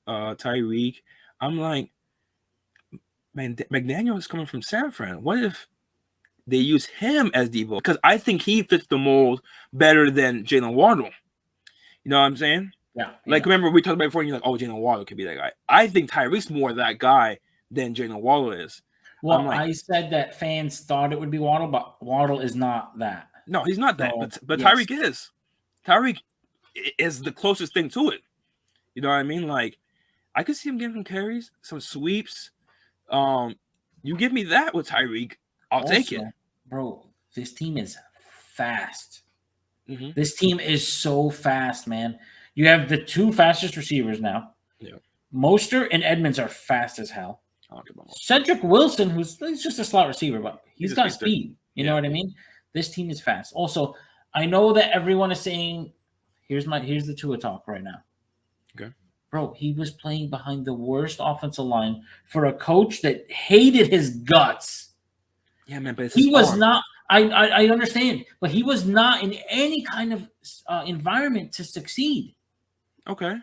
[SPEAKER 3] Tyreek. I'm like, man, McDaniel is coming from San Fran. What if they use him as Debo? Because I think he fits the mold better than Jalen Waddle. You know what I'm saying?
[SPEAKER 2] Yeah.
[SPEAKER 3] Like, remember we talked about before, and you're like, oh, Jalen Waddle could be that guy. I think Tyreek's more that guy than Jalen Waddle is.
[SPEAKER 2] Well, like, I said that fans thought it would be Waddle, but Waddle is not that.
[SPEAKER 3] No, he's not that. But yes. Tyreek is. Tyreek is the closest thing to it. You know what I mean? Like, I could see him getting some carries, some sweeps. You give me that with Tyreek, I'll take it.
[SPEAKER 2] Bro, this team is fast.
[SPEAKER 3] Mm-hmm.
[SPEAKER 2] This team is so fast, man. You have the 2 fastest receivers now.
[SPEAKER 3] Yeah.
[SPEAKER 2] Mostert and Edmonds are fast as hell. Cedric Wilson, he's just a slot receiver, but he's got speed. You know what I mean? This team is fast. Also, I know that everyone is saying, here's the Tua talk right now.
[SPEAKER 3] Okay.
[SPEAKER 2] Bro, he was playing behind the worst offensive line for a coach that hated his guts.
[SPEAKER 3] Yeah, man, but
[SPEAKER 2] he was not. I understand, but he was not in any kind of environment to succeed.
[SPEAKER 3] Okay.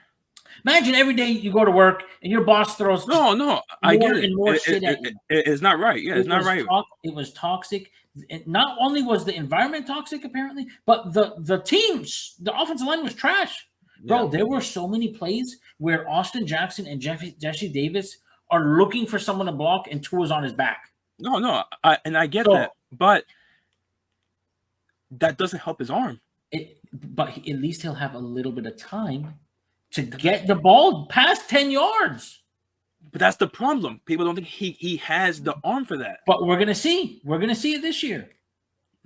[SPEAKER 2] Imagine every day you go to work and your boss throws
[SPEAKER 3] I get it.
[SPEAKER 2] And more shit at you.
[SPEAKER 3] It's not right. Yeah, it's not right.
[SPEAKER 2] It was toxic. Not only was the environment toxic, apparently, but the teams, the offensive line was trash. Bro, there were so many plays where Austin Jackson and Jesse Davis are looking for someone to block and Tua's on his back.
[SPEAKER 3] No, I get that, but that doesn't help his arm.
[SPEAKER 2] But at least he'll have a little bit of time to get the ball past 10 yards.
[SPEAKER 3] But that's the problem. People don't think he has the arm for that.
[SPEAKER 2] But we're gonna see. We're gonna see it this year.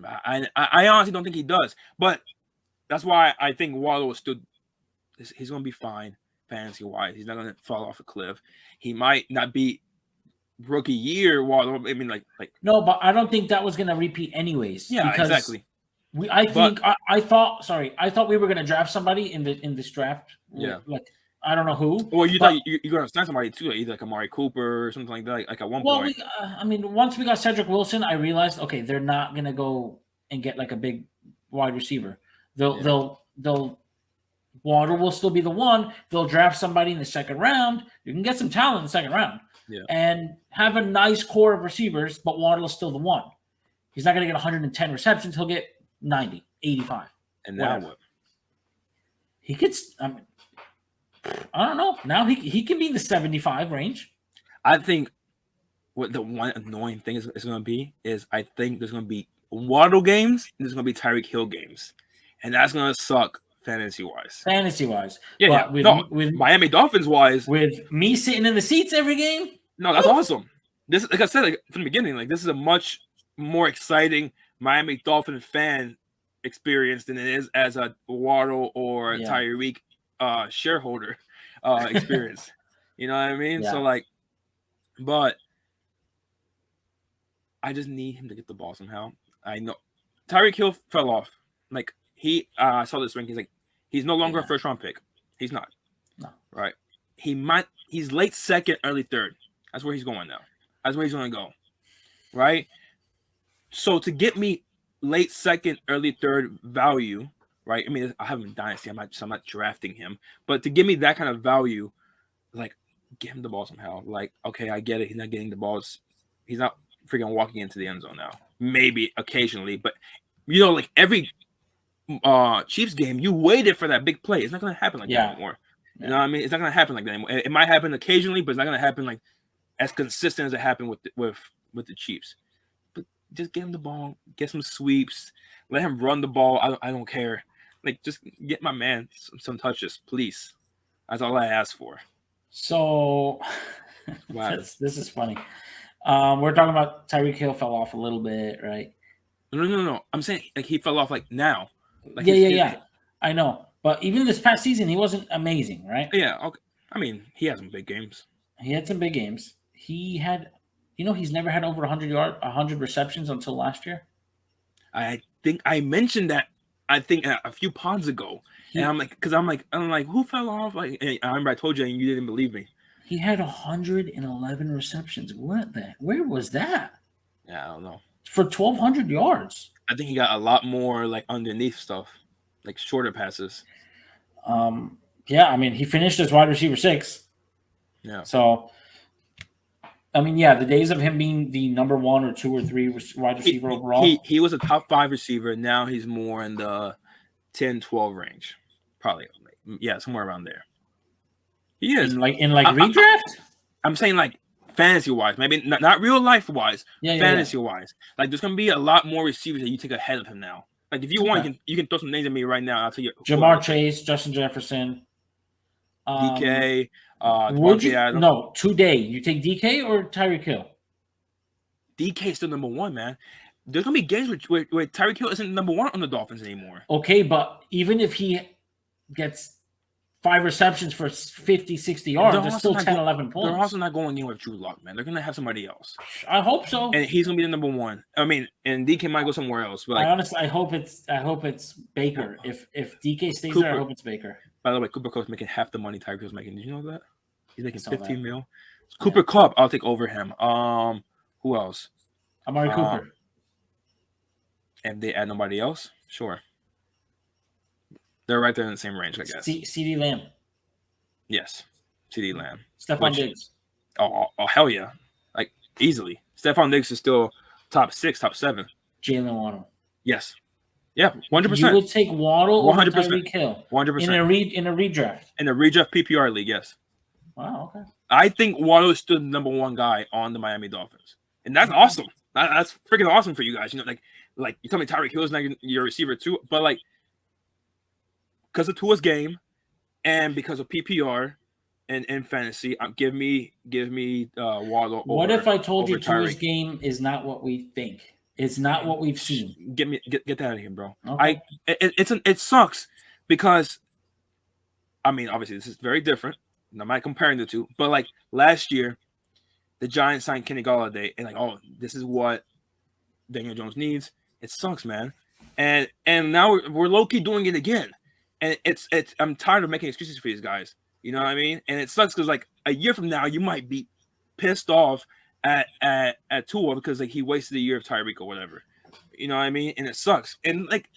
[SPEAKER 3] I honestly don't think he does. But that's why I think Waddle is still. He's gonna be fine fantasy wise. He's not gonna fall off a cliff. He might not be rookie year Waddle. I mean, like
[SPEAKER 2] no, but I don't think that was gonna repeat anyways.
[SPEAKER 3] Yeah, exactly.
[SPEAKER 2] I thought we were gonna draft somebody in this draft.
[SPEAKER 3] Yeah.
[SPEAKER 2] Like I don't know who.
[SPEAKER 3] Well, you thought you're gonna sign somebody too, either like Amari Cooper or something like that. Like at one point.
[SPEAKER 2] I mean, once we got Cedric Wilson, I realized okay, they're not gonna go and get like a big wide receiver. They'll Water will still be the one. They'll draft somebody in the second round. You can get some talent in the second round, and have a nice core of receivers. But Water is still the one. He's not going to get 110 receptions. He'll get 90, 85.
[SPEAKER 3] And now
[SPEAKER 2] whatever.
[SPEAKER 3] what?
[SPEAKER 2] He gets. I don't know. Now he can be in the 75 range.
[SPEAKER 3] I think what the one annoying thing is going to be is I think there's going to be Waddle games and there's going to be Tyreek Hill games, and that's going to suck fantasy wise.
[SPEAKER 2] Yeah.
[SPEAKER 3] With Miami Dolphins wise,
[SPEAKER 2] with me sitting in the seats every game.
[SPEAKER 3] No, that's awesome. This, like I said, like from the beginning, like this is a much more exciting Miami Dolphin fan experience than it is as a Waddle or Tyreek shareholder experience. You know what I mean?
[SPEAKER 2] Yeah.
[SPEAKER 3] So like, but I just need him to get the ball somehow. I know Tyreek Hill fell off. Like I saw this ranking. He's no longer a first round pick. He's not.
[SPEAKER 2] No.
[SPEAKER 3] Right. He's late second, early third. That's where he's going now. That's where he's going to go. Right. So to get me late second, early third value, right? I mean, I have him in Dynasty. I'm not drafting him, but to give me that kind of value, like, get him the ball somehow. Like, okay, I get it. He's not getting the balls. He's not freaking walking into the end zone now. Maybe occasionally, but like every Chiefs game, you waited for that big play. It's not going to happen like that anymore. You know what I mean? It's not going to happen like that anymore. It might happen occasionally, but it's not going to happen like as consistent as it happened with the Chiefs. But just get him the ball, get some sweeps, let him run the ball. I don't care. Like, just get my man some touches, please. That's all I ask for.
[SPEAKER 2] So, this is funny. We're talking about Tyreek Hill fell off a little bit, right?
[SPEAKER 3] No. I'm saying like he fell off like now. Like
[SPEAKER 2] yeah. I know, but even this past season, he wasn't amazing, right?
[SPEAKER 3] Yeah. Okay. I mean, he had some big games.
[SPEAKER 2] He had some big games. He had, he's never had over 100 receptions until last year.
[SPEAKER 3] I think I mentioned that. I think a few pods ago, and I'm like, who fell off? Like, I remember I told you, and you didn't believe me.
[SPEAKER 2] He had 111 receptions. Where was that?
[SPEAKER 3] Yeah, I don't know.
[SPEAKER 2] For 1,200 yards.
[SPEAKER 3] I think he got a lot more like underneath stuff, like shorter passes.
[SPEAKER 2] Yeah, I mean, he finished as wide receiver 6.
[SPEAKER 3] Yeah.
[SPEAKER 2] So, I mean, yeah, the days of him being the number 1 or 2 or 3 wide receiver overall.
[SPEAKER 3] He was a top 5 receiver. Now he's more in the 10, 12 range. Probably. Yeah, somewhere around there. He is.
[SPEAKER 2] In redraft?
[SPEAKER 3] I'm saying like fantasy-wise. Maybe not real life-wise. Fantasy-wise. Like there's going to be a lot more receivers that you take ahead of him now. Like if you want, you can throw some names at me right now. I'll tell you.
[SPEAKER 2] Jamar Chase, Justin Jefferson.
[SPEAKER 3] DK.
[SPEAKER 2] Would you? Adams. No, today. You take DK or Tyreek Hill?
[SPEAKER 3] DK is still number 1, man. There's going to be games where Tyreek Hill isn't number 1 on the Dolphins anymore.
[SPEAKER 2] Okay, but even if he gets 5 receptions for 50, 60 yards, there's still 10, 11 points.
[SPEAKER 3] They're also not going in with Drew Lock, man. They're going to have somebody else.
[SPEAKER 2] I hope so.
[SPEAKER 3] And he's going to be the number 1. I mean, and DK might go somewhere else. But
[SPEAKER 2] I hope it's Baker. If DK stays there, I hope it's Baker.
[SPEAKER 3] By the way, Cooper Kupp's making half the money Tyreek Hill's making. Did you know that? He's making 15 mil. Cooper Kupp, I'll take over him. Who else?
[SPEAKER 2] Amari Cooper.
[SPEAKER 3] And they add nobody else? Sure. They're right there in the same range, I guess.
[SPEAKER 2] CD Lamb.
[SPEAKER 3] Yes. CD Lamb.
[SPEAKER 2] Stephon Diggs.
[SPEAKER 3] Oh, hell yeah. Like, easily. Stephon Diggs is still top 6, top 7.
[SPEAKER 2] Jalen Waddle.
[SPEAKER 3] Yes. Yeah, 100%.
[SPEAKER 2] You would take Waddle
[SPEAKER 3] 100%.
[SPEAKER 2] over Tyreek Hill.
[SPEAKER 3] 100%.
[SPEAKER 2] In a redraft.
[SPEAKER 3] In a redraft PPR league, yes.
[SPEAKER 2] Wow, okay.
[SPEAKER 3] I think Waddle is still the number 1 guy on the Miami Dolphins. And that's awesome. That's freaking awesome for you guys. Like you tell me Tyreek Hill is not your receiver too, but like because of Tua's game and because of PPR and fantasy, give me Waddle.
[SPEAKER 2] What if I told you Tua's game is not what we think? It's not what we've seen.
[SPEAKER 3] Get that out of here, bro.
[SPEAKER 2] Okay.
[SPEAKER 3] It sucks because I mean obviously this is very different. I'm not comparing the two, but like last year, the Giants signed Kenny Golladay, and like, oh, this is what Daniel Jones needs. It sucks, man. and now we're low key doing it again, and it's I'm tired of making excuses for these guys. You know what I mean? And it sucks because like a year from now, you might be pissed off at Tua because like he wasted a year of Tyreek or whatever. You know what I mean? And it sucks. And like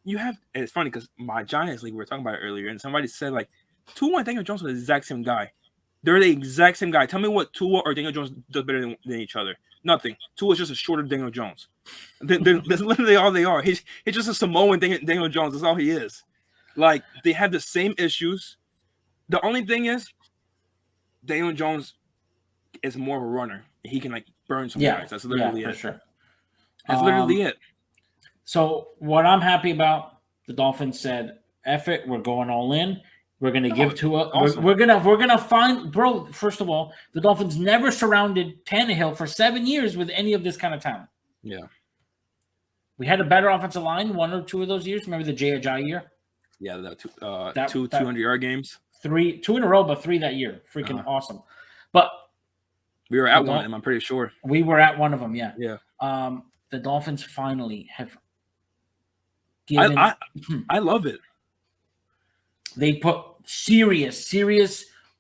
[SPEAKER 3] and it's funny because my Giants league, we were talking about it earlier, and somebody said like Tua and Daniel Jones are the exact same guy. They're the exact same guy. Tell me what Tua or Daniel Jones does better than each other. Nothing. Tua is just a shorter Daniel Jones. That's literally all they are. He's just a Samoan Daniel Jones. That's all he is. Like they have the same issues. The only thing is, Daniel Jones is more of a runner. He can like burn some guys. That's literally it.
[SPEAKER 2] For sure.
[SPEAKER 3] That's literally it.
[SPEAKER 2] So what I'm happy about, the Dolphins said, "F it, we're going all in. We're gonna give Tua. Awesome. We're gonna find, bro. First of all, the Dolphins never surrounded Tannehill for 7 years with any of this kind of talent.
[SPEAKER 3] Yeah,
[SPEAKER 2] we had a better offensive line 1 or 2 of those years. Remember the Jay Ajayi year?
[SPEAKER 3] Yeah, two 200-yard games.
[SPEAKER 2] 2 in a row, but 3 that year. Freaking awesome. But
[SPEAKER 3] we were at one of them, I'm pretty sure.
[SPEAKER 2] We were at one of them, yeah.
[SPEAKER 3] Yeah.
[SPEAKER 2] The Dolphins finally have
[SPEAKER 3] given. I love it.
[SPEAKER 2] They put serious,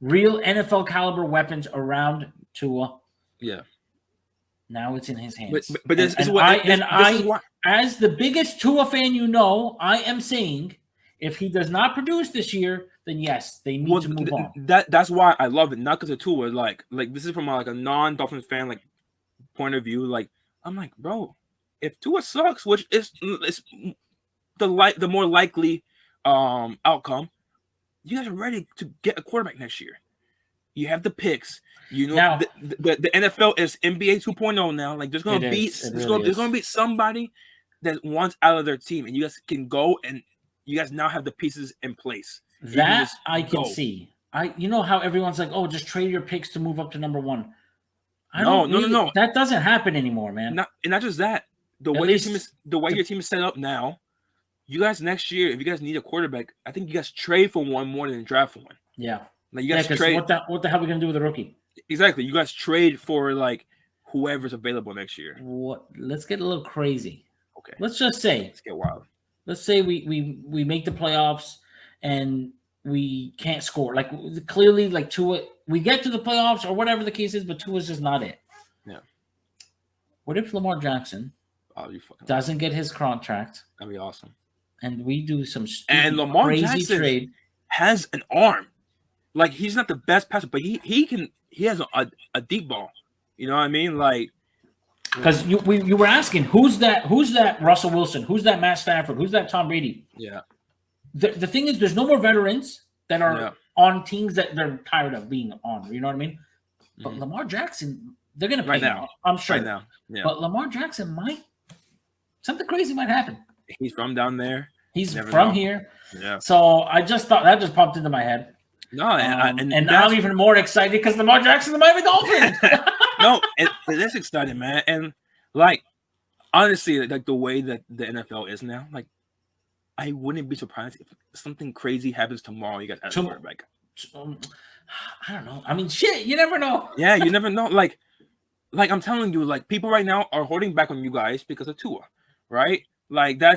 [SPEAKER 2] real NFL caliber weapons around Tua.
[SPEAKER 3] Yeah.
[SPEAKER 2] Now it's in his hands.
[SPEAKER 3] But this is why.
[SPEAKER 2] As the biggest Tua fan, I am saying, if he does not produce this year, then yes, they need to move on.
[SPEAKER 3] That's why I love it, not because of Tua. Like this is from like a non-Dolphins fan like point of view. Like I'm like, bro, if Tua sucks, which is the more likely outcome, you guys are ready to get a quarterback next year. You have the picks. You know, now, the NFL is NBA 2.0 now. Like there's gonna be somebody that wants out of their team, and you guys can go and you guys now have the pieces in place.
[SPEAKER 2] That I can see. You know how everyone's like, oh, just trade your picks to move up to number 1. No. That doesn't happen anymore, man.
[SPEAKER 3] Not just that. The way your team is set up now, you guys next year, if you guys need a quarterback, I think you guys trade for one more than draft for one.
[SPEAKER 2] Yeah.
[SPEAKER 3] Like you guys trade.
[SPEAKER 2] What the hell are we gonna do with a rookie?
[SPEAKER 3] Exactly. You guys trade for like whoever's available next year.
[SPEAKER 2] Let's get a little crazy.
[SPEAKER 3] Okay.
[SPEAKER 2] Let's just say.
[SPEAKER 3] Let's get wild.
[SPEAKER 2] Let's say we make the playoffs and we can't score. Like clearly, like Tua, we get to the playoffs or whatever the case is, but Tua's just not it.
[SPEAKER 3] Yeah.
[SPEAKER 2] What if Lamar Jackson doesn't get his contract?
[SPEAKER 3] That'd be awesome.
[SPEAKER 2] And we do some
[SPEAKER 3] and Lamar
[SPEAKER 2] crazy
[SPEAKER 3] Jackson
[SPEAKER 2] trade.
[SPEAKER 3] Has an arm. Like he's not the best passer, but he has a deep ball. You know what I mean? Like
[SPEAKER 2] because you were asking who's that Russell Wilson, who's that Matt Stafford, who's that Tom Brady?
[SPEAKER 3] Yeah.
[SPEAKER 2] The thing is, there's no more veterans that are on teams that they're tired of being on. You know what I mean? But Lamar Jackson, they're gonna pay now. I'm sure.
[SPEAKER 3] Right now. Yeah.
[SPEAKER 2] But Lamar Jackson something crazy might happen.
[SPEAKER 3] He's from down there.
[SPEAKER 2] He's from here.
[SPEAKER 3] Yeah.
[SPEAKER 2] So I just thought that just popped into my head.
[SPEAKER 3] No,
[SPEAKER 2] and I'm even more excited because Lamar Jackson, the Miami Dolphins.
[SPEAKER 3] No, it is exciting, man. And like honestly, like the way that the NFL is now, like I wouldn't be surprised if something crazy happens tomorrow. You guys have a quarterback.
[SPEAKER 2] I don't know. I mean, shit, you never know.
[SPEAKER 3] Yeah, you never know. Like I'm telling you, like people right now are holding back on you guys because of Tua, right? Like I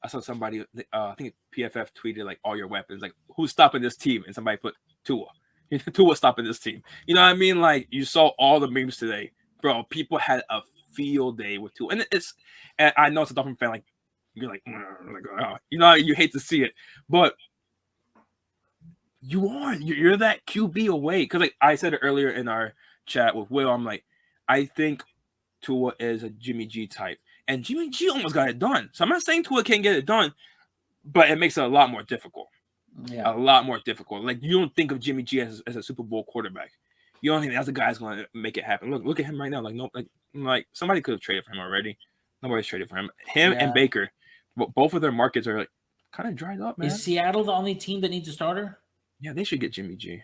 [SPEAKER 3] saw somebody, I think PFF tweeted like all your weapons, like who's stopping this team, and somebody put Tua. Tua stopping this team. You know what I mean? Like you saw all the memes today, bro. People had a field day with Tua, and I know it's a Dolphin fan. Like you're like you know, you hate to see it, but you're that QB away. Because like I said it earlier in our chat with Will, I'm like, I think Tua is a Jimmy G type. And Jimmy G almost got it done. So I'm not saying Tua can't get it done, but it makes it a lot more difficult.
[SPEAKER 2] Yeah.
[SPEAKER 3] A lot more difficult. Like you don't think of Jimmy G as a Super Bowl quarterback. You don't think that's the guy who's going to make it happen. Look at him right now. Like somebody could have traded for him already. Nobody's traded for him. And Baker, both of their markets are like kind of dried up, man.
[SPEAKER 2] Is Seattle the only team that needs a starter?
[SPEAKER 3] Yeah, they should get Jimmy G.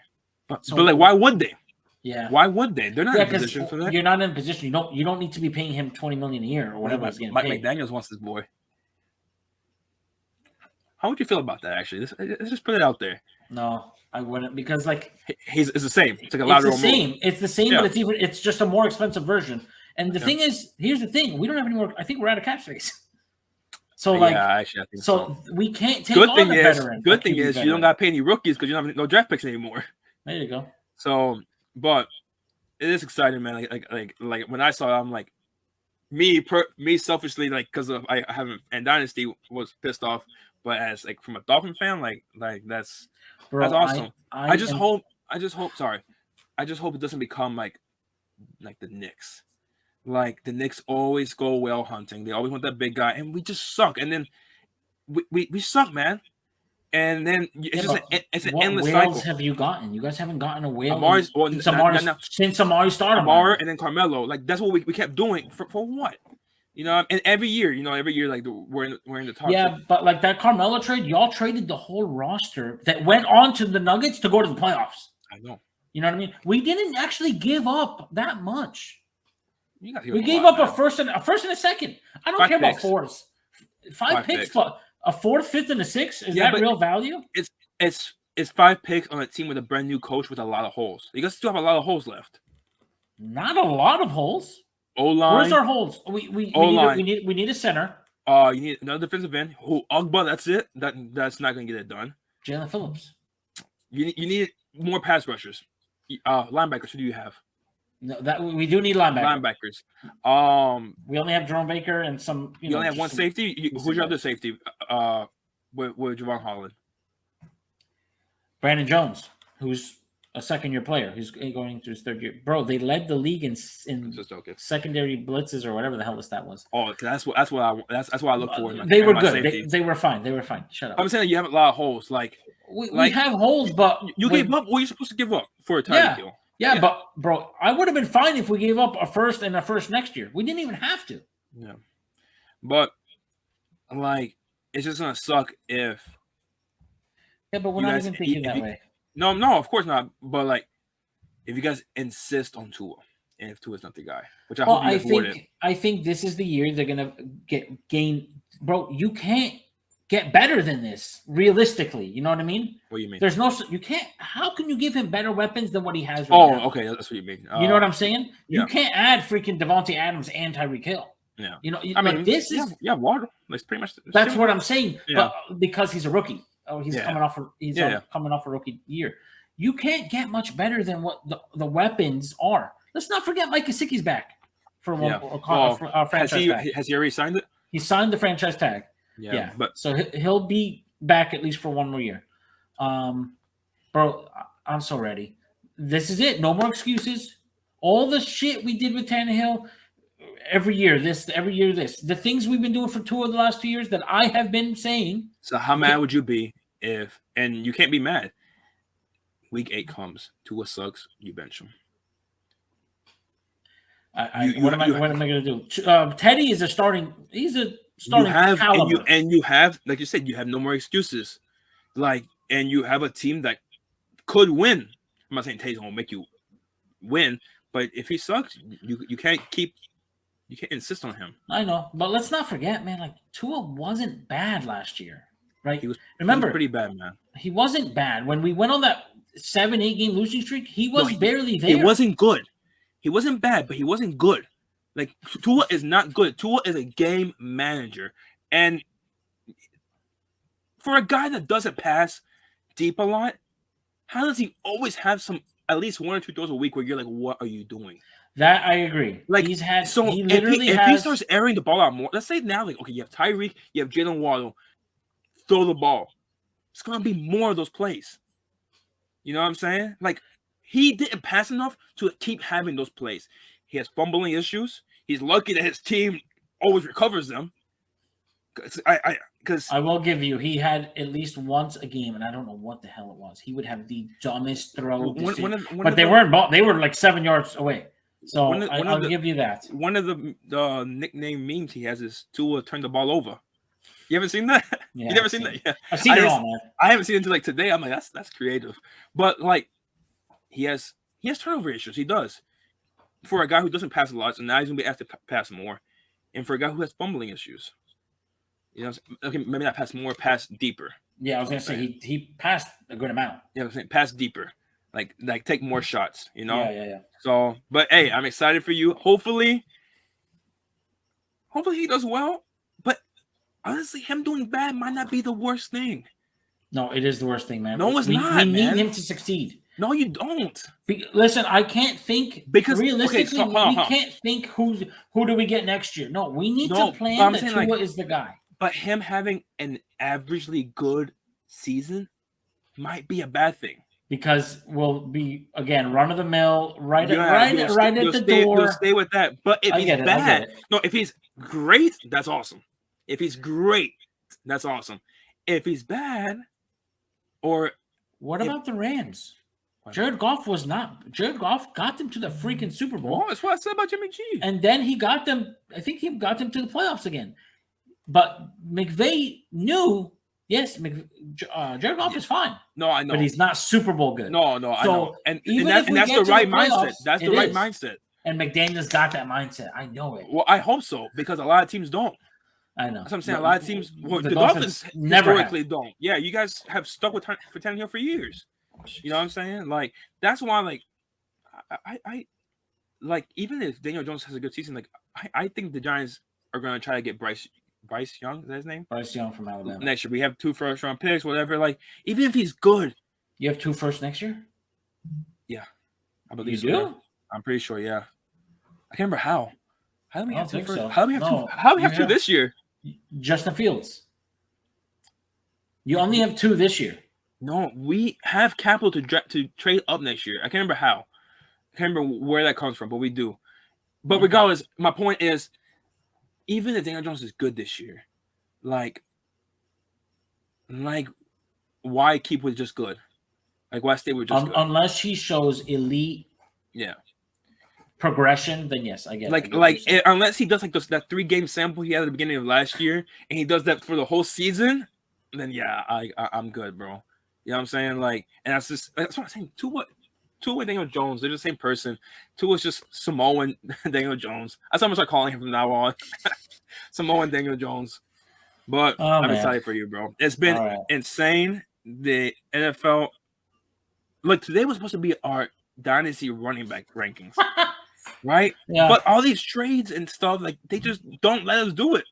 [SPEAKER 3] But like, why would they?
[SPEAKER 2] Yeah.
[SPEAKER 3] Why would they? They're not in a position for that.
[SPEAKER 2] You're not in a position. You don't need to be paying him $20 million a year or whatever.
[SPEAKER 3] Mike McDaniels wants this boy. How would you feel about that? Actually, let's just put it out there.
[SPEAKER 2] No, I wouldn't because like
[SPEAKER 3] it's the same. It's like a lateral move.
[SPEAKER 2] It's the same, but it's just a more expensive version. And the thing is, here's the thing: we don't have any more. I think we're out of cap space. So
[SPEAKER 3] actually, I think so.
[SPEAKER 2] We can't take on a veteran.
[SPEAKER 3] Good thing is you don't got to pay any rookies because you don't have no draft picks anymore.
[SPEAKER 2] There you go.
[SPEAKER 3] So, but it is exciting, man. Like when I saw it, I'm like, me selfishly, like because I haven't, and Dynasty was pissed off, but as like from a Dolphin fan, like that's awesome. I just hope it doesn't become like the Knicks. Like the Knicks always go whale hunting. They always want that big guy, and we just suck. And then we suck, man. And then it's an endless cycle.
[SPEAKER 2] What whales have you gotten? You guys haven't gotten a whale since
[SPEAKER 3] Amari
[SPEAKER 2] started.
[SPEAKER 3] Amari and then Carmelo. Like that's what we kept doing for what? And every year, like we're in the top.
[SPEAKER 2] Yeah, but like that Carmelo trade, y'all traded the whole roster that went on to the Nuggets to go to the playoffs.
[SPEAKER 3] I know.
[SPEAKER 2] You know what I mean? We didn't actually give up that much. We gave
[SPEAKER 3] up
[SPEAKER 2] a first and a second. I don't care about fours. Five picks. A fourth, fifth, and a sixth. Is that real value?
[SPEAKER 3] It's 5 picks on a team with a brand new coach with a lot of holes. You guys still have a lot of holes left.
[SPEAKER 2] Not a lot of holes.
[SPEAKER 3] O-line.
[SPEAKER 2] Where's our holes? We need a center.
[SPEAKER 3] You need another defensive end. Ugba, that's it. That's not gonna get it done.
[SPEAKER 2] Jalen Phillips.
[SPEAKER 3] You need more pass rushers. Linebackers. Who do you have?
[SPEAKER 2] No, that we do need linebackers. We only have Jerome Baker and some.
[SPEAKER 3] You only have one safety. Who's your other safety? With Javon Holland.
[SPEAKER 2] Brandon Jones, who's a second-year player, who's going into his third year. Bro, they led the league in secondary blitzes or whatever the hell that was.
[SPEAKER 3] Oh, that's what I look for.
[SPEAKER 2] They were good. They were fine. Shut up.
[SPEAKER 3] I'm saying that you have a lot of holes.
[SPEAKER 2] We have holes, but
[SPEAKER 3] you gave up. What are you supposed to give up for a Tyreek Hill?
[SPEAKER 2] Yeah, but bro, I would have been fine if we gave up a first and a first next year. We didn't even have to.
[SPEAKER 3] Yeah, but it's just gonna suck if.
[SPEAKER 2] Yeah, but we're not even thinking that way.
[SPEAKER 3] No, of course not. But if you guys insist on Tua, and if Tua's not the guy, which I hope you avoid it.
[SPEAKER 2] I think this is the year they're gonna gain. Bro, you can't get better than this realistically. You know what I mean?
[SPEAKER 3] What do you mean?
[SPEAKER 2] You can't. How can you give him better weapons than what he has right now?
[SPEAKER 3] Okay, that's what you mean.
[SPEAKER 2] You know what I'm saying? You can't add freaking Devante Adams and Tyreek Hill.
[SPEAKER 3] Yeah.
[SPEAKER 2] This is
[SPEAKER 3] water. That's pretty much.
[SPEAKER 2] That's what I'm saying. Yeah. But because he's a rookie, he's coming off a rookie year. You can't get much better than what the weapons are. Let's not forget Mike Gesicki's back for a franchise tag.
[SPEAKER 3] Has he already signed it?
[SPEAKER 2] He signed the franchise tag. Yeah, but so he'll be back at least for one more year. Bro, I'm so ready. This is it. No more excuses. All the shit we did with Tannehill, every year this. The things we've been doing for 2 of the last 2 years that I have been saying.
[SPEAKER 3] So how mad would you be if, and you can't be mad, week 8 comes, Tua sucks, you bench him.
[SPEAKER 2] What am I going to do? Teddy is a starting. He's a starting caliber.
[SPEAKER 3] And you have, like you said, you have no more excuses. And you have a team that could win. I'm not saying Teddy's going to make you win, but if he sucks, you can't insist on him.
[SPEAKER 2] I know, but let's not forget, man. Tua wasn't bad last year, right?
[SPEAKER 3] He was
[SPEAKER 2] pretty
[SPEAKER 3] bad, man.
[SPEAKER 2] He wasn't bad when we went on that 7-8 game losing streak. He was barely there.
[SPEAKER 3] He wasn't good. He wasn't bad, but he wasn't good. Tua is not good. Tua is a game manager, and for a guy that doesn't pass deep a lot, how does he always have at least 1 or 2 throws a week where you're like, what are you doing?
[SPEAKER 2] That I agree.
[SPEAKER 3] If he starts airing the ball out more, let's say now, you have Tyreek, you have Jalen Waddle, throw the ball. It's gonna be more of those plays. You know what I'm saying? He didn't pass enough to keep having those plays. He has fumbling issues. He's lucky that his team always recovers them.
[SPEAKER 2] I will give you, he had at least once a game, and I don't know what the hell it was. He would have the dumbest throw, but they weren't. They were 7 yards away. So I'll give you that.
[SPEAKER 3] One of the nickname memes he has is Tua turn the ball over. You haven't seen that?
[SPEAKER 2] Yeah,
[SPEAKER 3] you never seen that? Yeah.
[SPEAKER 2] I've seen it all, man.
[SPEAKER 3] I haven't seen it until today. I'm like, that's creative. But he has turnover issues. He does. For a guy who doesn't pass a lot, so now he's gonna be asked to pass more. And for a guy who has fumbling issues, okay, maybe not pass more, pass deeper.
[SPEAKER 2] Yeah, I was gonna say he passed a good amount.
[SPEAKER 3] Yeah, I'm saying pass deeper. Take more shots,
[SPEAKER 2] Yeah.
[SPEAKER 3] So, but hey, I'm excited for you. Hopefully, Hopefully he does well. But honestly, him doing bad might not be the worst thing.
[SPEAKER 2] No, it is the worst thing, man.
[SPEAKER 3] No, it's not,
[SPEAKER 2] We
[SPEAKER 3] man.
[SPEAKER 2] need him to succeed.
[SPEAKER 3] No, you don't.
[SPEAKER 2] Listen, I can't think
[SPEAKER 3] because
[SPEAKER 2] realistically. We can't think who do we get next year. No, we need to plan that Tua is the guy.
[SPEAKER 3] But him having an averagely good season might be a bad thing.
[SPEAKER 2] Because we'll be, again, run of the mill, right at the door.
[SPEAKER 3] You'll stay with that. But if he's bad, if he's great, that's awesome. If he's great, that's awesome. If he's bad, or
[SPEAKER 2] what about the Rams? Jared Goff got them to the freaking Super Bowl.
[SPEAKER 3] Oh, that's what I said about Jimmy G.
[SPEAKER 2] And then he got them, I think he got them to the playoffs again. But McVay knew, yes, Jared Goff is fine.
[SPEAKER 3] No, I know.
[SPEAKER 2] But he's not Super Bowl good.
[SPEAKER 3] No, I know. And that's the right mindset. That's the right mindset.
[SPEAKER 2] And McDaniel's got that mindset. I know it.
[SPEAKER 3] Well, I hope so, because a lot of teams don't.
[SPEAKER 2] I know.
[SPEAKER 3] That's what I'm saying. A lot of teams, the Dolphins historically don't. Yeah, you guys have stuck with Tannehill for years. You know what I'm saying? Like, that's why, like, I like, even if Daniel Jones has a good season, like, I think the Giants are going to try to get Bryce Young. Is that his name?
[SPEAKER 2] Bryce Young from Alabama.
[SPEAKER 3] Next year, we have 2 first-round picks, whatever. Like, even if he's good.
[SPEAKER 2] You have 2 first next year?
[SPEAKER 3] Yeah. I believe
[SPEAKER 2] you do?
[SPEAKER 3] Yeah. I'm pretty sure, yeah. I can't remember how. How do we have 2 first?
[SPEAKER 2] So.
[SPEAKER 3] How do we have 2? How do we have 2 this year?
[SPEAKER 2] Justin Fields. You only have 2 this year.
[SPEAKER 3] No, we have capital to trade up next year. I can't remember how. I can't remember where that comes from, but we do. But regardless, my point is, even if Daniel Jones is good this year, like, why keep with just good? Like, why stay with just good?
[SPEAKER 2] Unless he shows elite progression, then yes, I get it.
[SPEAKER 3] Unless he does like that 3-game sample he had at the beginning of last year, and he does that for the whole season, then yeah, I'm good, bro. You know what I'm saying? Like, and that's what I'm saying. Tua and Daniel Jones, they're the same person. Tua's just Samoan Daniel Jones. That's how I'm gonna start calling him from now on. Samoan Daniel Jones. But I'm excited for you, bro. It's been insane. The NFL. Look, today was supposed to be our dynasty running back rankings, right?
[SPEAKER 2] Yeah.
[SPEAKER 3] But all these trades and stuff, like, they just don't let us do it.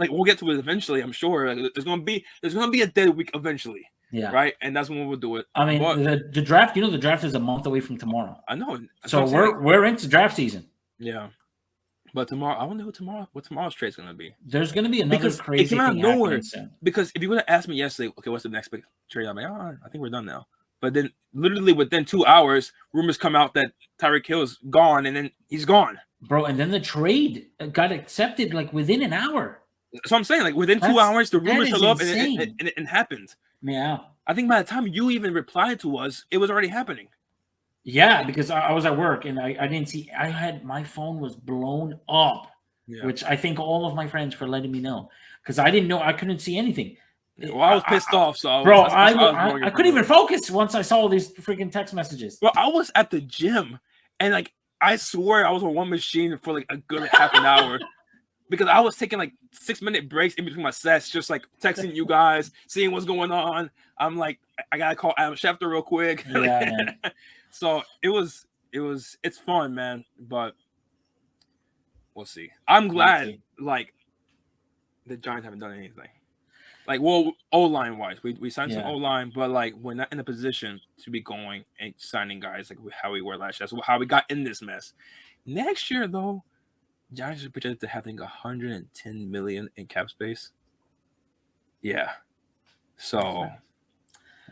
[SPEAKER 3] Like, we'll get to it eventually, I'm sure. Like, there's gonna be a dead week eventually.
[SPEAKER 2] Yeah.
[SPEAKER 3] Right? And that's when we'll do it.
[SPEAKER 2] I mean, the draft, the draft is a month away from tomorrow.
[SPEAKER 3] I know.
[SPEAKER 2] So we're into draft season.
[SPEAKER 3] Yeah. But tomorrow, I wonder what tomorrow's trade's going to be.
[SPEAKER 2] There's going to be another crazy thing happening soon.
[SPEAKER 3] Because if you would have asked me yesterday, okay, what's the next big trade? I'm like, I think we're done now. But then literally within 2 hours, rumors come out that Tyreek Hill is gone, and then he's gone.
[SPEAKER 2] Bro, and then the trade got accepted like within an hour.
[SPEAKER 3] So I'm saying, like, within 2 hours, the rumors show up and it happened.
[SPEAKER 2] Yeah.
[SPEAKER 3] I think by the time you even replied to us, it was already happening.
[SPEAKER 2] Yeah, because I was at work and I didn't see. My phone was blown up, which I thank all of my friends for letting me know, because I didn't know. I couldn't see anything.
[SPEAKER 3] Well, I was pissed off. So
[SPEAKER 2] I couldn't even focus once I saw all these freaking text messages.
[SPEAKER 3] Well, I was at the gym, and like, I swear I was on one machine for like a good half an hour. Because I was taking like 6-minute breaks in between my sets, just like texting you guys, seeing what's going on. I'm like, I gotta call Adam Schefter real quick.
[SPEAKER 2] Yeah, man.
[SPEAKER 3] So it's fun, man. But we'll see. I'm glad, like, the Giants haven't done anything. Like, well, O-line wise, we signed some O-line, but like, we're not in a position to be going and signing guys like how we were last year. That's how we got in this mess. Next year, though, Giants are projected to having $110 million in cap space. Yeah. So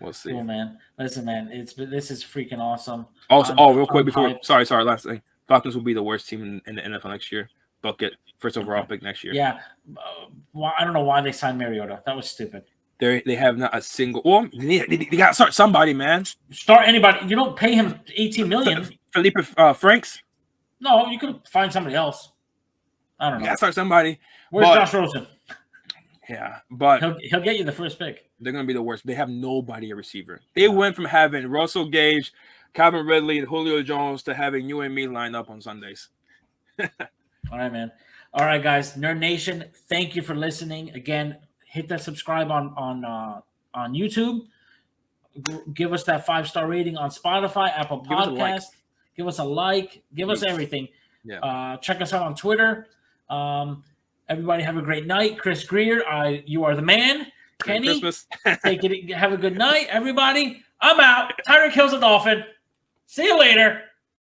[SPEAKER 3] we'll see.
[SPEAKER 2] Cool, man. Listen, man, this is freaking awesome.
[SPEAKER 3] Also, real quick before sorry, last thing. Falcons will be the worst team in the NFL next year. Bucket, first overall pick next year.
[SPEAKER 2] Yeah. I don't know why they signed Mariota. That was stupid.
[SPEAKER 3] They have not a single. Well, they got to start somebody, man.
[SPEAKER 2] Start anybody. You don't pay him $18 million.
[SPEAKER 3] Felipe Franks.
[SPEAKER 2] No, you could find somebody else. I don't know.
[SPEAKER 3] You got to start somebody.
[SPEAKER 2] Where's Josh Rosen?
[SPEAKER 3] Yeah, but
[SPEAKER 2] he'll get you the first pick.
[SPEAKER 3] They're going to be the worst. They have nobody at receiver. They went from having Russell Gage, Calvin Ridley, and Julio Jones to having you and me lined up on Sundays.
[SPEAKER 2] All right, man. All right, guys. Nerd Nation, thank you for listening. Again, hit that subscribe on YouTube. Give us that 5-star rating on Spotify, Apple Podcast. Give us a like. Give us everything.
[SPEAKER 3] Yeah.
[SPEAKER 2] Check us out on Twitter. Everybody have a great night. Chris Greer, you are the man.
[SPEAKER 3] Merry
[SPEAKER 2] Kenny,
[SPEAKER 3] Christmas.
[SPEAKER 2] take it. Have a good night, everybody. I'm out. Tyreek Hill's a Dolphin. See you later.